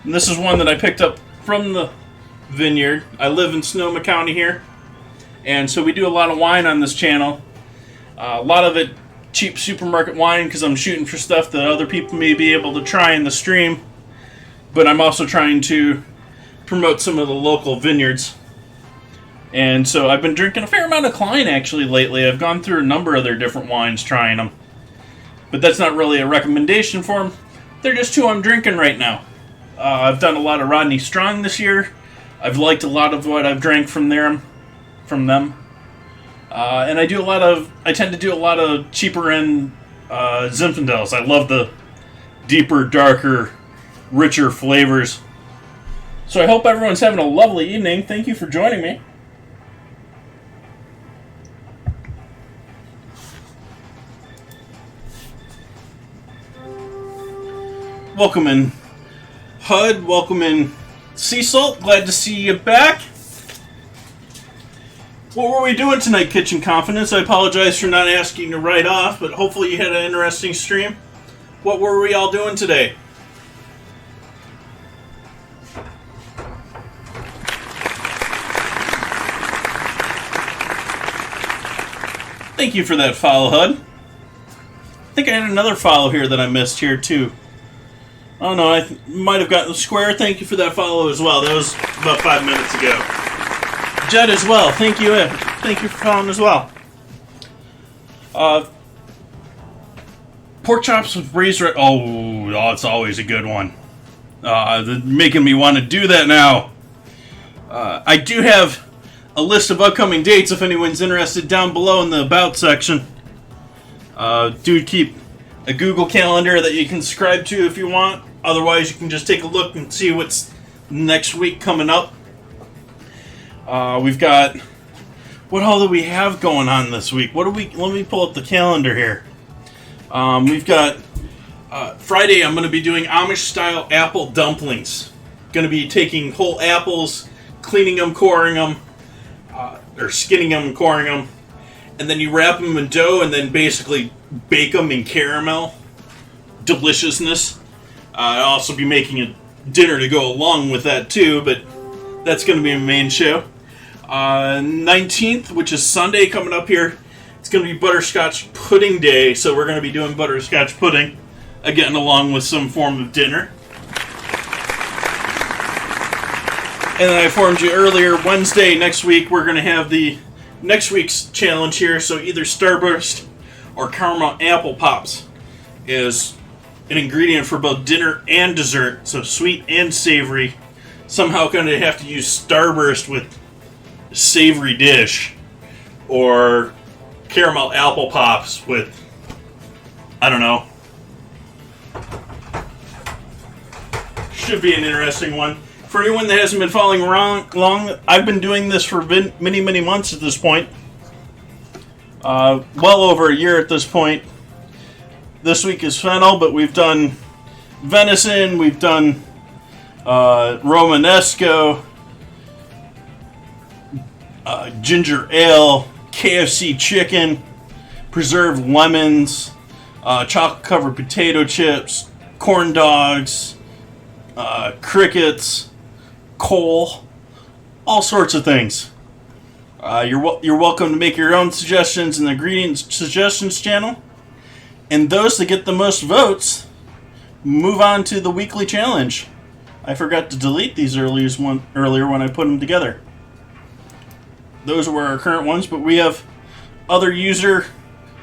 Speaker 2: And this is one that I picked up from the vineyard. I live in Sonoma County here, and so we do a lot of wine on this channel. A lot of it cheap supermarket wine because I'm shooting for stuff that other people may be able to try in the stream. But I'm also trying to promote some of the local vineyards. And so I've been drinking a fair amount of Klein actually lately. I've gone through a number of their different wines trying them. But that's not really a recommendation for them. They're just who I'm drinking right now. I've done a lot of Rodney Strong this year. I've liked a lot of what I've drank from them. And I tend to do a lot of cheaper end Zinfandels. I love the deeper, darker, richer flavors. So I hope everyone's having a lovely evening. Thank you for joining me. Welcome in HUD, welcome in Cecil, glad to see you back. What were we doing tonight, Kitchen Confidence? I apologize for not asking you to write off, but hopefully you had an interesting stream. What were we all doing today? Thank you for that follow, HUD. I think I had another follow here that I missed here, too. Oh no, I might have gotten the square. Thank you for that follow as well. That was about 5 minutes ago. Jed as well. Thank you. Thank you for following as well. Pork chops with braised red. Oh, it's always a good one. Making me want to do that now. I do have a list of upcoming dates if anyone's interested down below in the About section. Do keep a Google Calendar that you can subscribe to if you want. Otherwise, you can just take a look and see what's next week coming up. We've got... What all do we have going on this week? Let me pull up the calendar here. We've got... Friday, I'm going to be doing Amish-style apple dumplings. Going to be taking whole apples, cleaning them, coring them, or skinning them and coring them. And then you wrap them in dough and then basically bake them in caramel deliciousness. I'll also be making a dinner to go along with that too, but that's going to be a main show. 19th, which is Sunday coming up here, it's going to be Butterscotch Pudding Day, so we're going to be doing butterscotch pudding, again along with some form of dinner. And then I informed you earlier, Wednesday next week, we're going to have the next week's challenge here, so either Starburst or Caramel Apple Pops is an ingredient for both dinner and dessert, so sweet and savory. Somehow going to have to use Starburst with savory dish, or Caramel Apple Pops with, I don't know. Should be an interesting one. For anyone that hasn't been following along, I've been doing this for many, many months at this point. Well over a year at this point. This week is Fennel, but we've done venison, we've done Romanesco, ginger ale, KFC chicken, preserved lemons, chocolate covered potato chips, corn dogs, crickets, coal, all sorts of things. You're welcome to make your own suggestions in the ingredients suggestions channel, and those that get the most votes move on to the weekly challenge. I forgot to delete these earlier when I put them together. Those were our current ones, but we have other user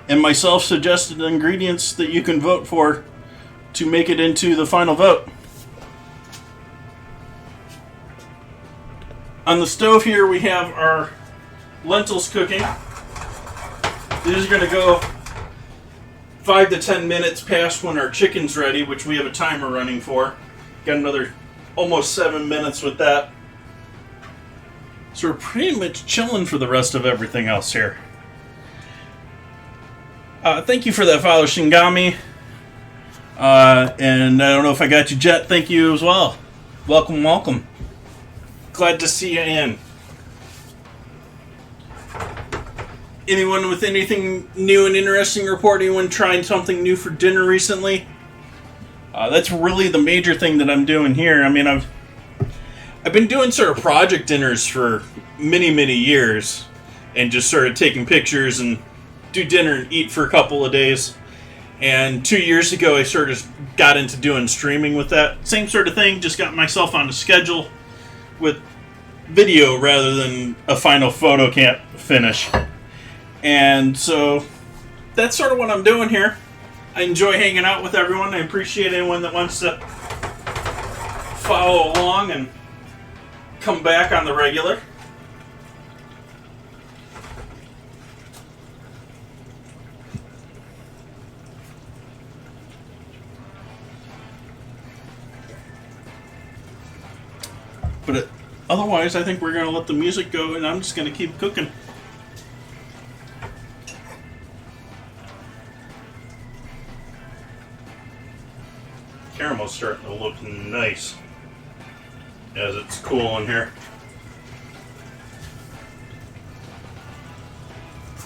Speaker 2: and myself suggested ingredients that you can vote for to make it into the final vote. On the stove here we have our lentils cooking. These are going to go 5 to 10 minutes past when our chicken's ready, which we have a timer running for. Got another almost 7 minutes with that. So we're pretty much chilling for the rest of everything else here. Thank you for that follow, Shingami. And I don't know if I got you, Jet. Thank you as well. Welcome, welcome. Glad to see you in. Anyone with anything new and interesting report? Anyone trying something new for dinner recently? That's really the major thing that I'm doing here. I mean, I've been doing sort of project dinners for many years, and just sort of taking pictures and do dinner and eat for a couple of days. And 2 years ago, I sort of got into doing streaming with that. Same sort of thing, just got myself on a schedule with video rather than a final photo can't finish. And so that's sort of what I'm doing here. I enjoy hanging out with everyone. I appreciate anyone that wants to follow along and come back on the regular. But otherwise, I think we're going to let the music go, and I'm just going to keep cooking. Caramel's starting to look nice as it's cool in here.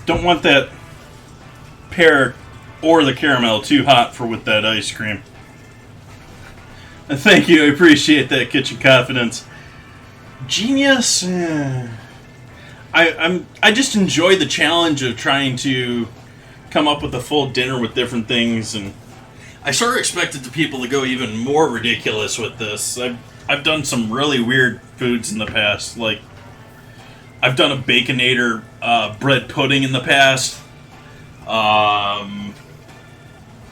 Speaker 2: Don't want that pear or the caramel too hot for with that ice cream. And thank you, I appreciate that kitchen confidence. Genius. I just enjoy the challenge of trying to come up with a full dinner with different things, and I sort of expected the people to go even more ridiculous with this. I've done some really weird foods in the past, like I've done a Baconator bread pudding in the past. I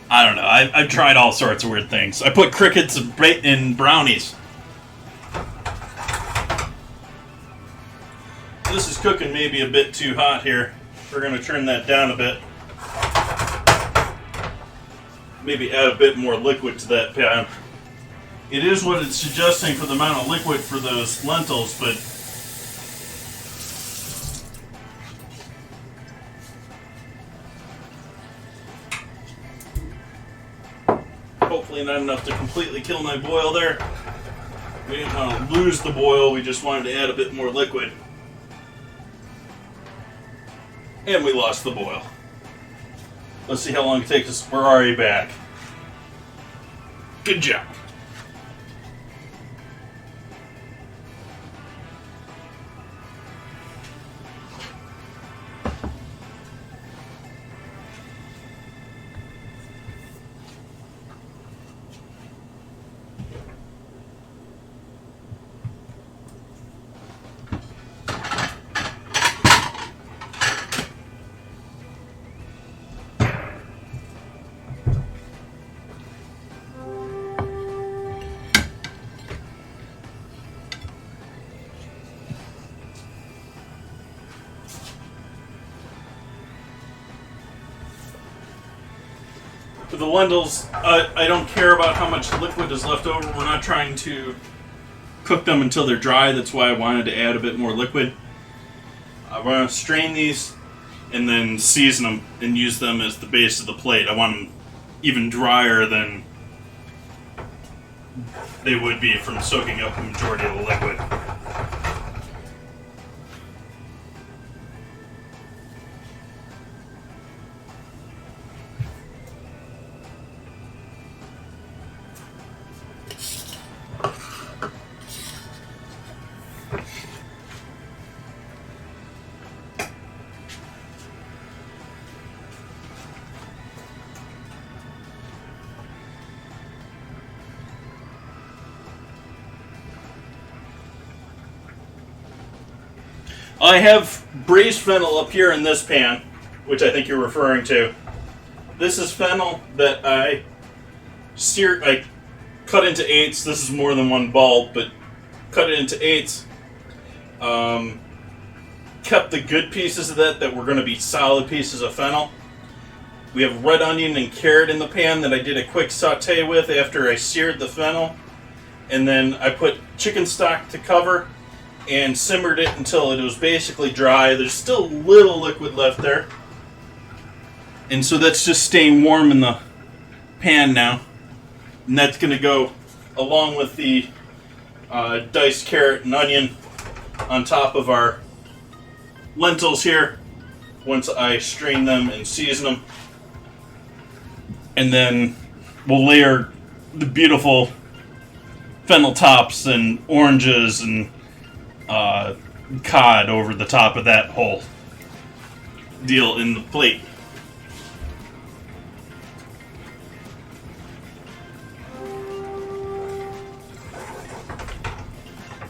Speaker 2: don't know. I've tried all sorts of weird things. I put crickets in brownies. This is cooking maybe a bit too hot here. We're going to turn that down a bit. Maybe add a bit more liquid to that pan. It is what it's suggesting for the amount of liquid for those lentils, but hopefully not enough to completely kill my boil there. We didn't want to lose the boil, we just wanted to add a bit more liquid. And we lost the boil. Let's see how long it takes us. We're already back. Good job. For the lentils, I don't care about how much liquid is left over. We're not trying to cook them until they're dry. That's why I wanted to add a bit more liquid. We're going to strain these and then season them and use them as the base of the plate. I want them even drier than
Speaker 1: they would be from soaking up the majority of the liquid. I have braised fennel up here in this pan, which I think you're referring to. This is fennel that I cut into eighths. This is more than one bulb, but cut it into eighths. Kept the good pieces of that were going to be solid pieces of fennel. We have red onion and carrot in the pan that I did a quick saute with after I seared the fennel. And then I put chicken stock to cover and simmered it until it was basically dry. There's still a little liquid left there. And so that's just staying warm in the pan now. And that's going to go along with the diced carrot and onion on top of our lentils here once I strain them and season them. And then we'll layer the beautiful fennel tops and oranges and cod over the top of that whole deal in the plate.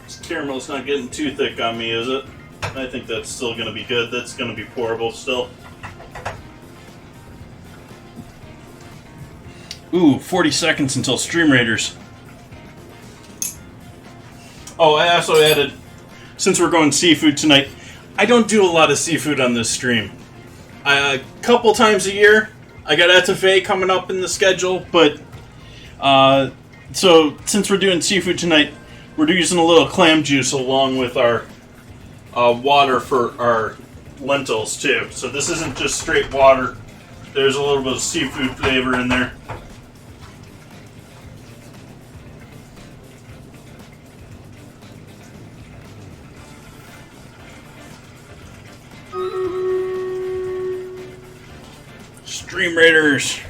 Speaker 1: This caramel's not getting too thick on me, is it? I think that's still going to be good. That's going to be pourable still. Ooh, 40 seconds until Stream Raiders. Oh, I also added, since we're going seafood tonight, I don't do a lot of seafood on this stream. A couple times a year, I got etouffee coming up in the schedule, but so since we're doing seafood tonight, we're using a little clam juice along with our water for our lentils too. So this isn't just straight water. There's a little bit of seafood flavor in there. Stream Raiders.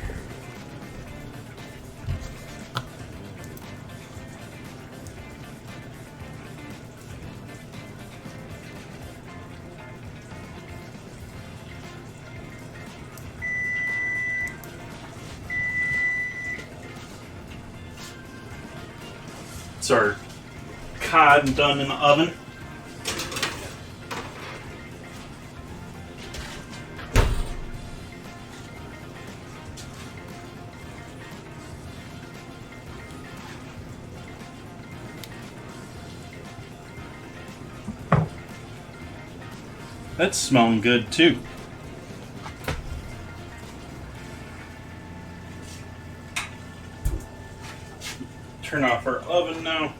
Speaker 1: It's our cod done in the oven. That's smelling good too. Turn off our oven now.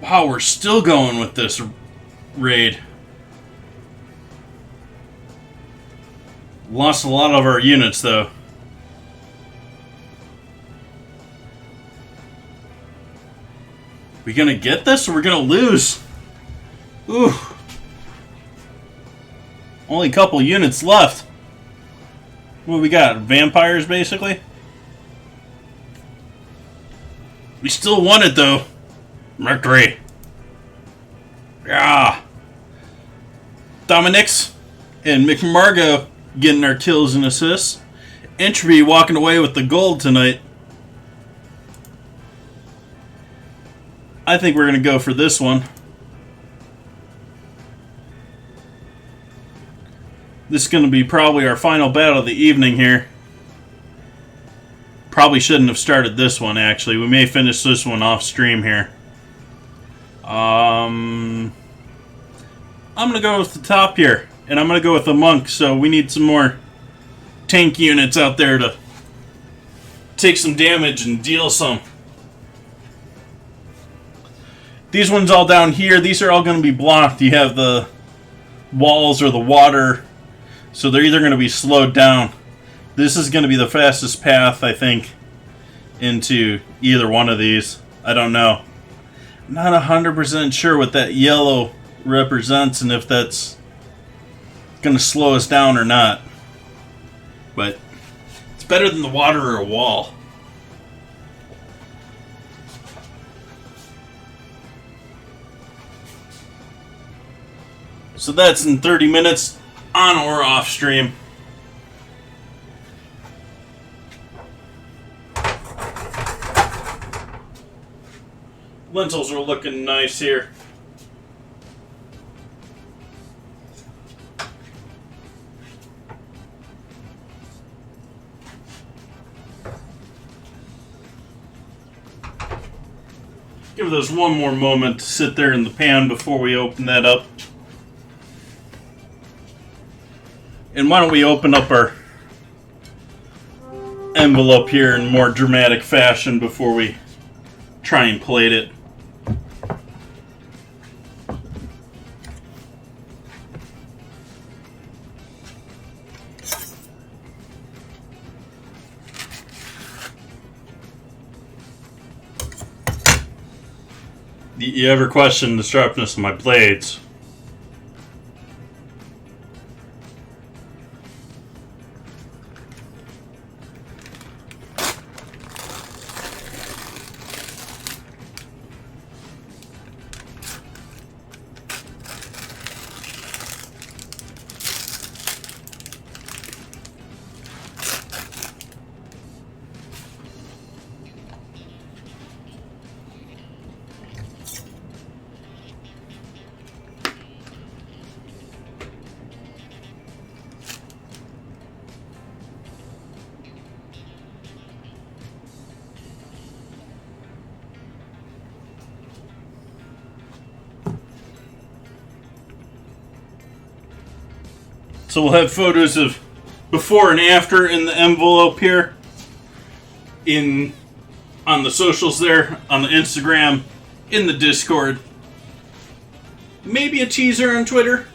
Speaker 1: Wow, we're still going with this raid. Lost a lot of our units, though. We gonna get this, or we're gonna lose? Ooh. Only a couple units left. What we got? Vampires, basically? We still won it, though. Mercury. Yeah. Dominic's and McMargo getting our kills and assists. Entropy walking away with the gold tonight. I think we're going to go for this one. This is going to be probably our final battle of the evening here. Probably shouldn't have started this one, actually. We may finish this one off stream here. I'm going to go with the top here. And I'm going to go with the monk, so we need some more
Speaker 2: tank units out there to take some damage and deal some. These ones all down here, these are all going to be blocked. You have the walls or the water, so they're either going to be slowed down. This is going to be the fastest path, I think, into either one of these. I don't know. I'm not 100% sure what that yellow represents and if that's going to slow us down or not. But it's better than the water or a wall. So that's in 30 minutes, on or off stream. Lentils are looking nice here. Give those one more moment to sit there in the pan before we open that up. And why don't we open up our envelope here in more dramatic fashion before we try and plate it. You ever question the sharpness of my blades? So we'll have photos of before and after in the envelope here, on the socials there, on the Instagram, in the Discord. Maybe a teaser on Twitter.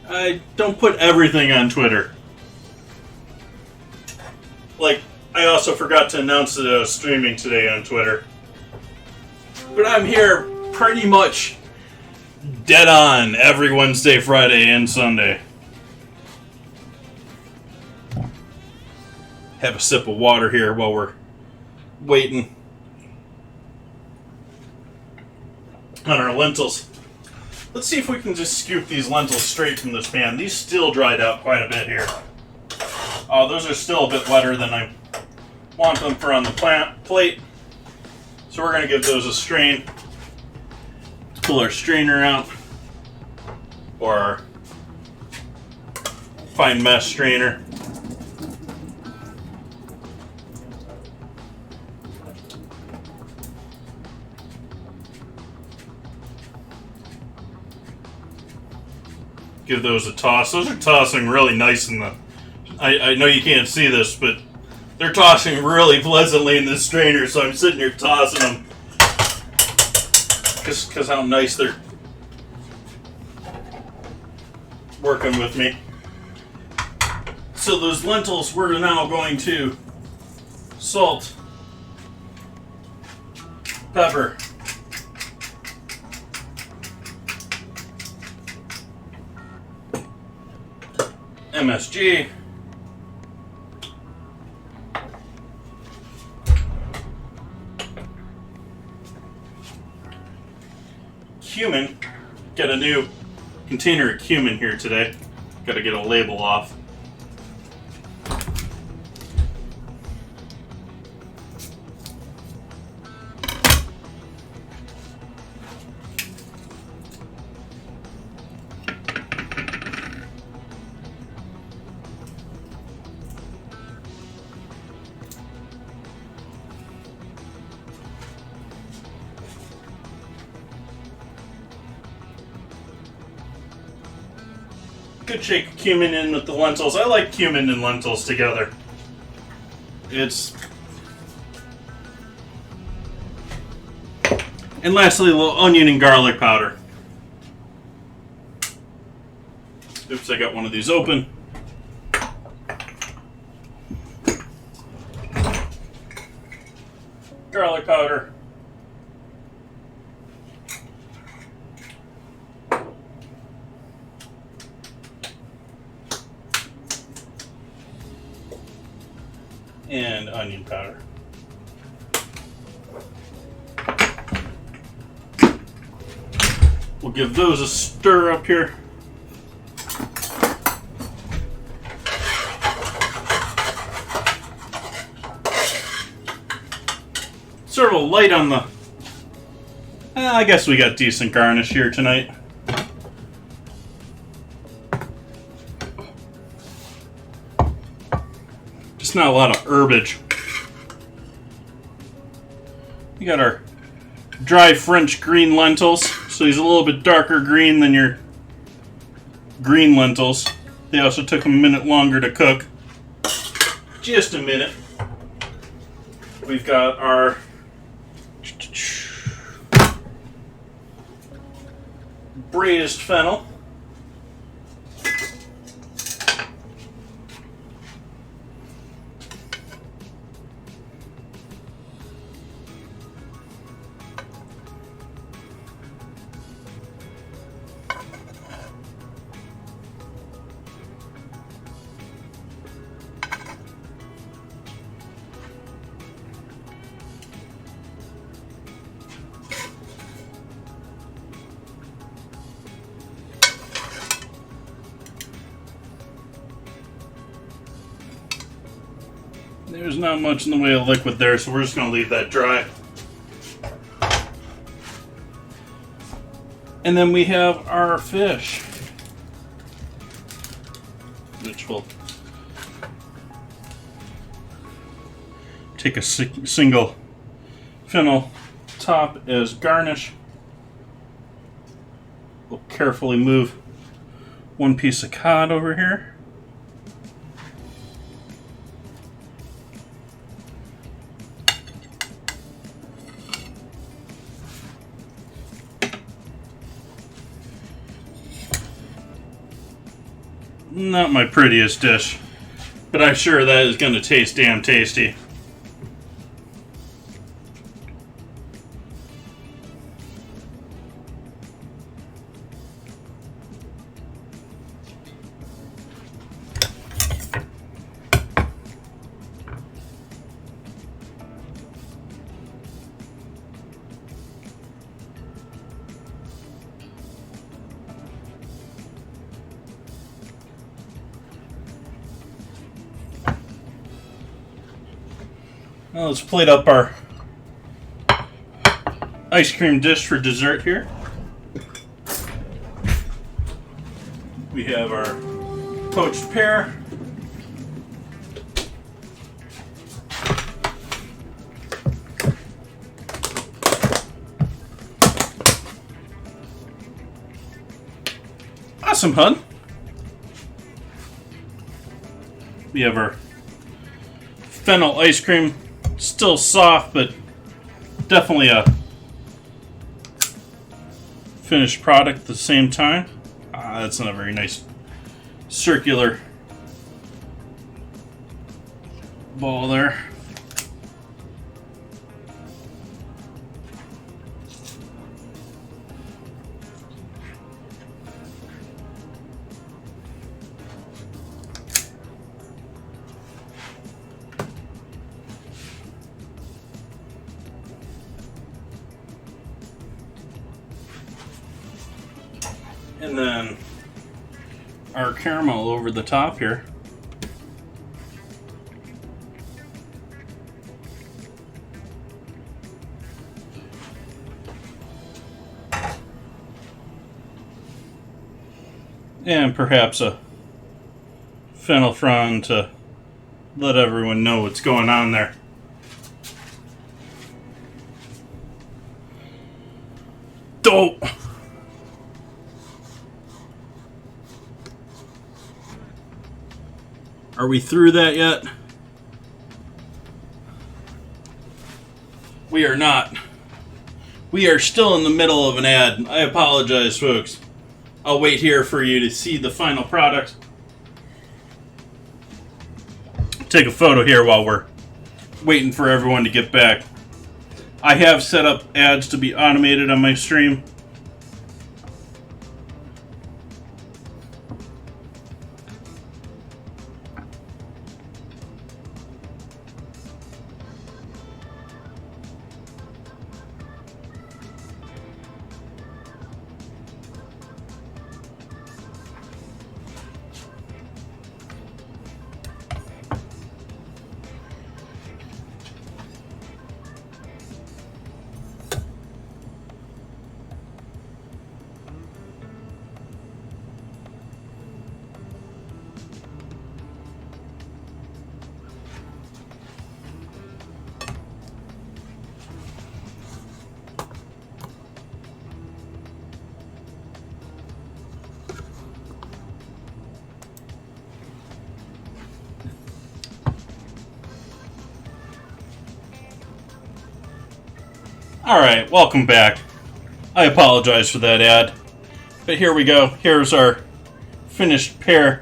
Speaker 2: I don't put everything on Twitter. Like, I also forgot to announce that I was streaming today on Twitter. But I'm here pretty much dead on every Wednesday, Friday, and Sunday. Have a sip of water here while we're waiting on our lentils. Let's see if we can just scoop these lentils straight from this pan. These still dried out quite a bit here. Oh, those are still a bit wetter than I want them for on the plate. So we're going to give those a strain. Pull our strainer out, or our fine mesh strainer. Give those a toss. Those are tossing really nice in the... I know you can't see this, but they're tossing really pleasantly in this strainer, so I'm sitting here tossing them. Because how nice they're working with me. So those lentils we're now going to salt, pepper, MSG, cumin. Got a new container of cumin here today. Got to get a label off. Good shake of cumin in with the lentils. I like cumin and lentils together. And lastly, a little onion and garlic powder. Oops, I got one of these open. Garlic powder. And onion powder. We'll give those a stir up here. Sort of light on the... I guess we got decent garnish here tonight. Just not a lot of herbage. We got our dry French green lentils. So he's a little bit darker green than your green lentils. They also took a minute longer to cook. Just a minute. We've got our braised fennel. There's not much in the way of liquid there, so we're just going to leave that dry. And then we have our fish, which will take a single fennel top as garnish. We'll carefully move one piece of cod over here. Not my prettiest dish, but I'm sure that is going to taste damn tasty. Now let's plate up our ice cream dish for dessert here. We have our poached pear. Awesome, hun. We have our fennel ice cream. Still soft, but definitely a finished product at the same time. That's not a very nice circular ball there. And then our caramel over the top here. And perhaps a fennel frond to let everyone know what's going on there. Dope! Are we through that yet? We are not. We are still in the middle of an ad. I apologize, folks. I'll wait here for you to see the final product. Take a photo here while we're waiting for everyone to get back. I have set up ads to be automated on my stream. Alright, welcome back. I apologize for that ad. But here we go. Here's our finished pear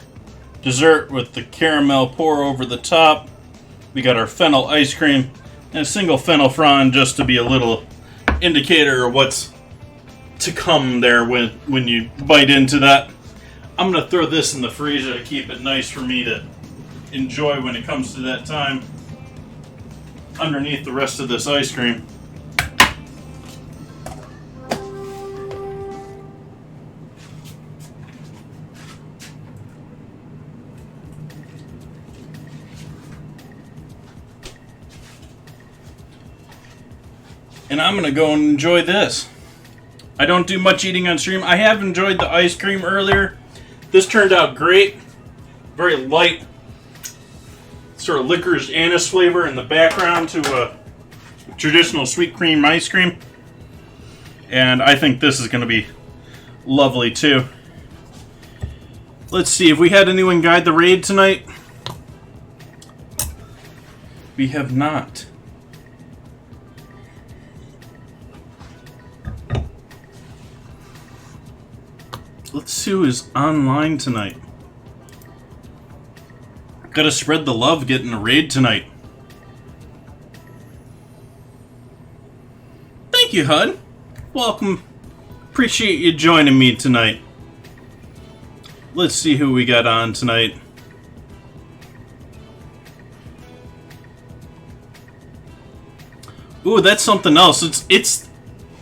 Speaker 2: dessert with the caramel pour over the top. We got our fennel ice cream and a single fennel frond just to be a little indicator of what's to come there when you bite into that. I'm going to throw this in the freezer to keep it nice for me to enjoy when it comes to that time underneath the rest of this ice cream. And I'm going to go and enjoy this. I don't do much eating on stream. I have enjoyed the ice cream earlier. This turned out great. Very light, sort of licorice anise flavor in the background to a traditional sweet cream ice cream. And I think this is going to be lovely too. Let's see if we had anyone guide the raid tonight. We have not. Let's see who is online tonight. Gotta spread the love getting a raid tonight. Thank you, Hud. Welcome. Appreciate you joining me tonight. Let's see who we got on tonight. Ooh, that's something else.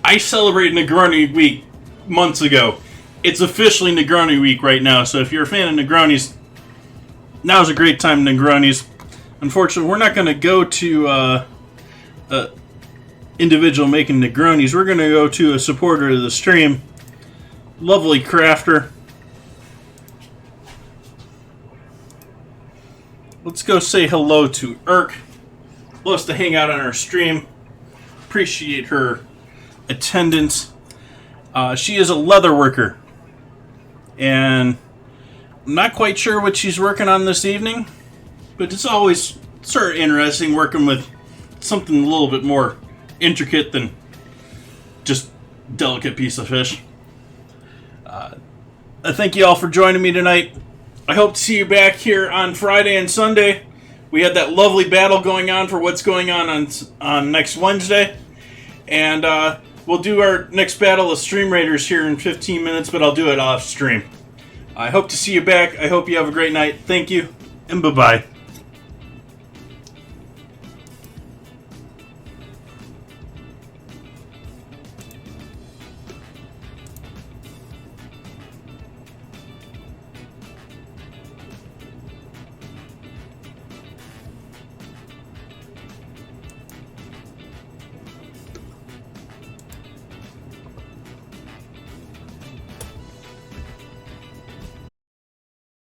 Speaker 2: I celebrated Negroni Week months ago. It's officially Negroni Week right now, so if you're a fan of Negronis, now's a great time, Negronis. Unfortunately, we're not going to go to individual making Negronis. We're going to go to a supporter of the stream. Lovely crafter. Let's go say hello to Irk. Loves to hang out on our stream. Appreciate her attendance. She is a leather worker. And I'm not quite sure what she's working on this evening, but it's always sort of interesting working with something a little bit more intricate than just a delicate piece of fish. I thank you all for joining me tonight. I hope to see you back here on Friday and Sunday. We had that lovely battle going on for what's going on next Wednesday. And we'll do our next battle of Stream Raiders here in 15 minutes, but I'll do it off stream. I hope to see you back. I hope you have a great night. Thank you, and bye-bye.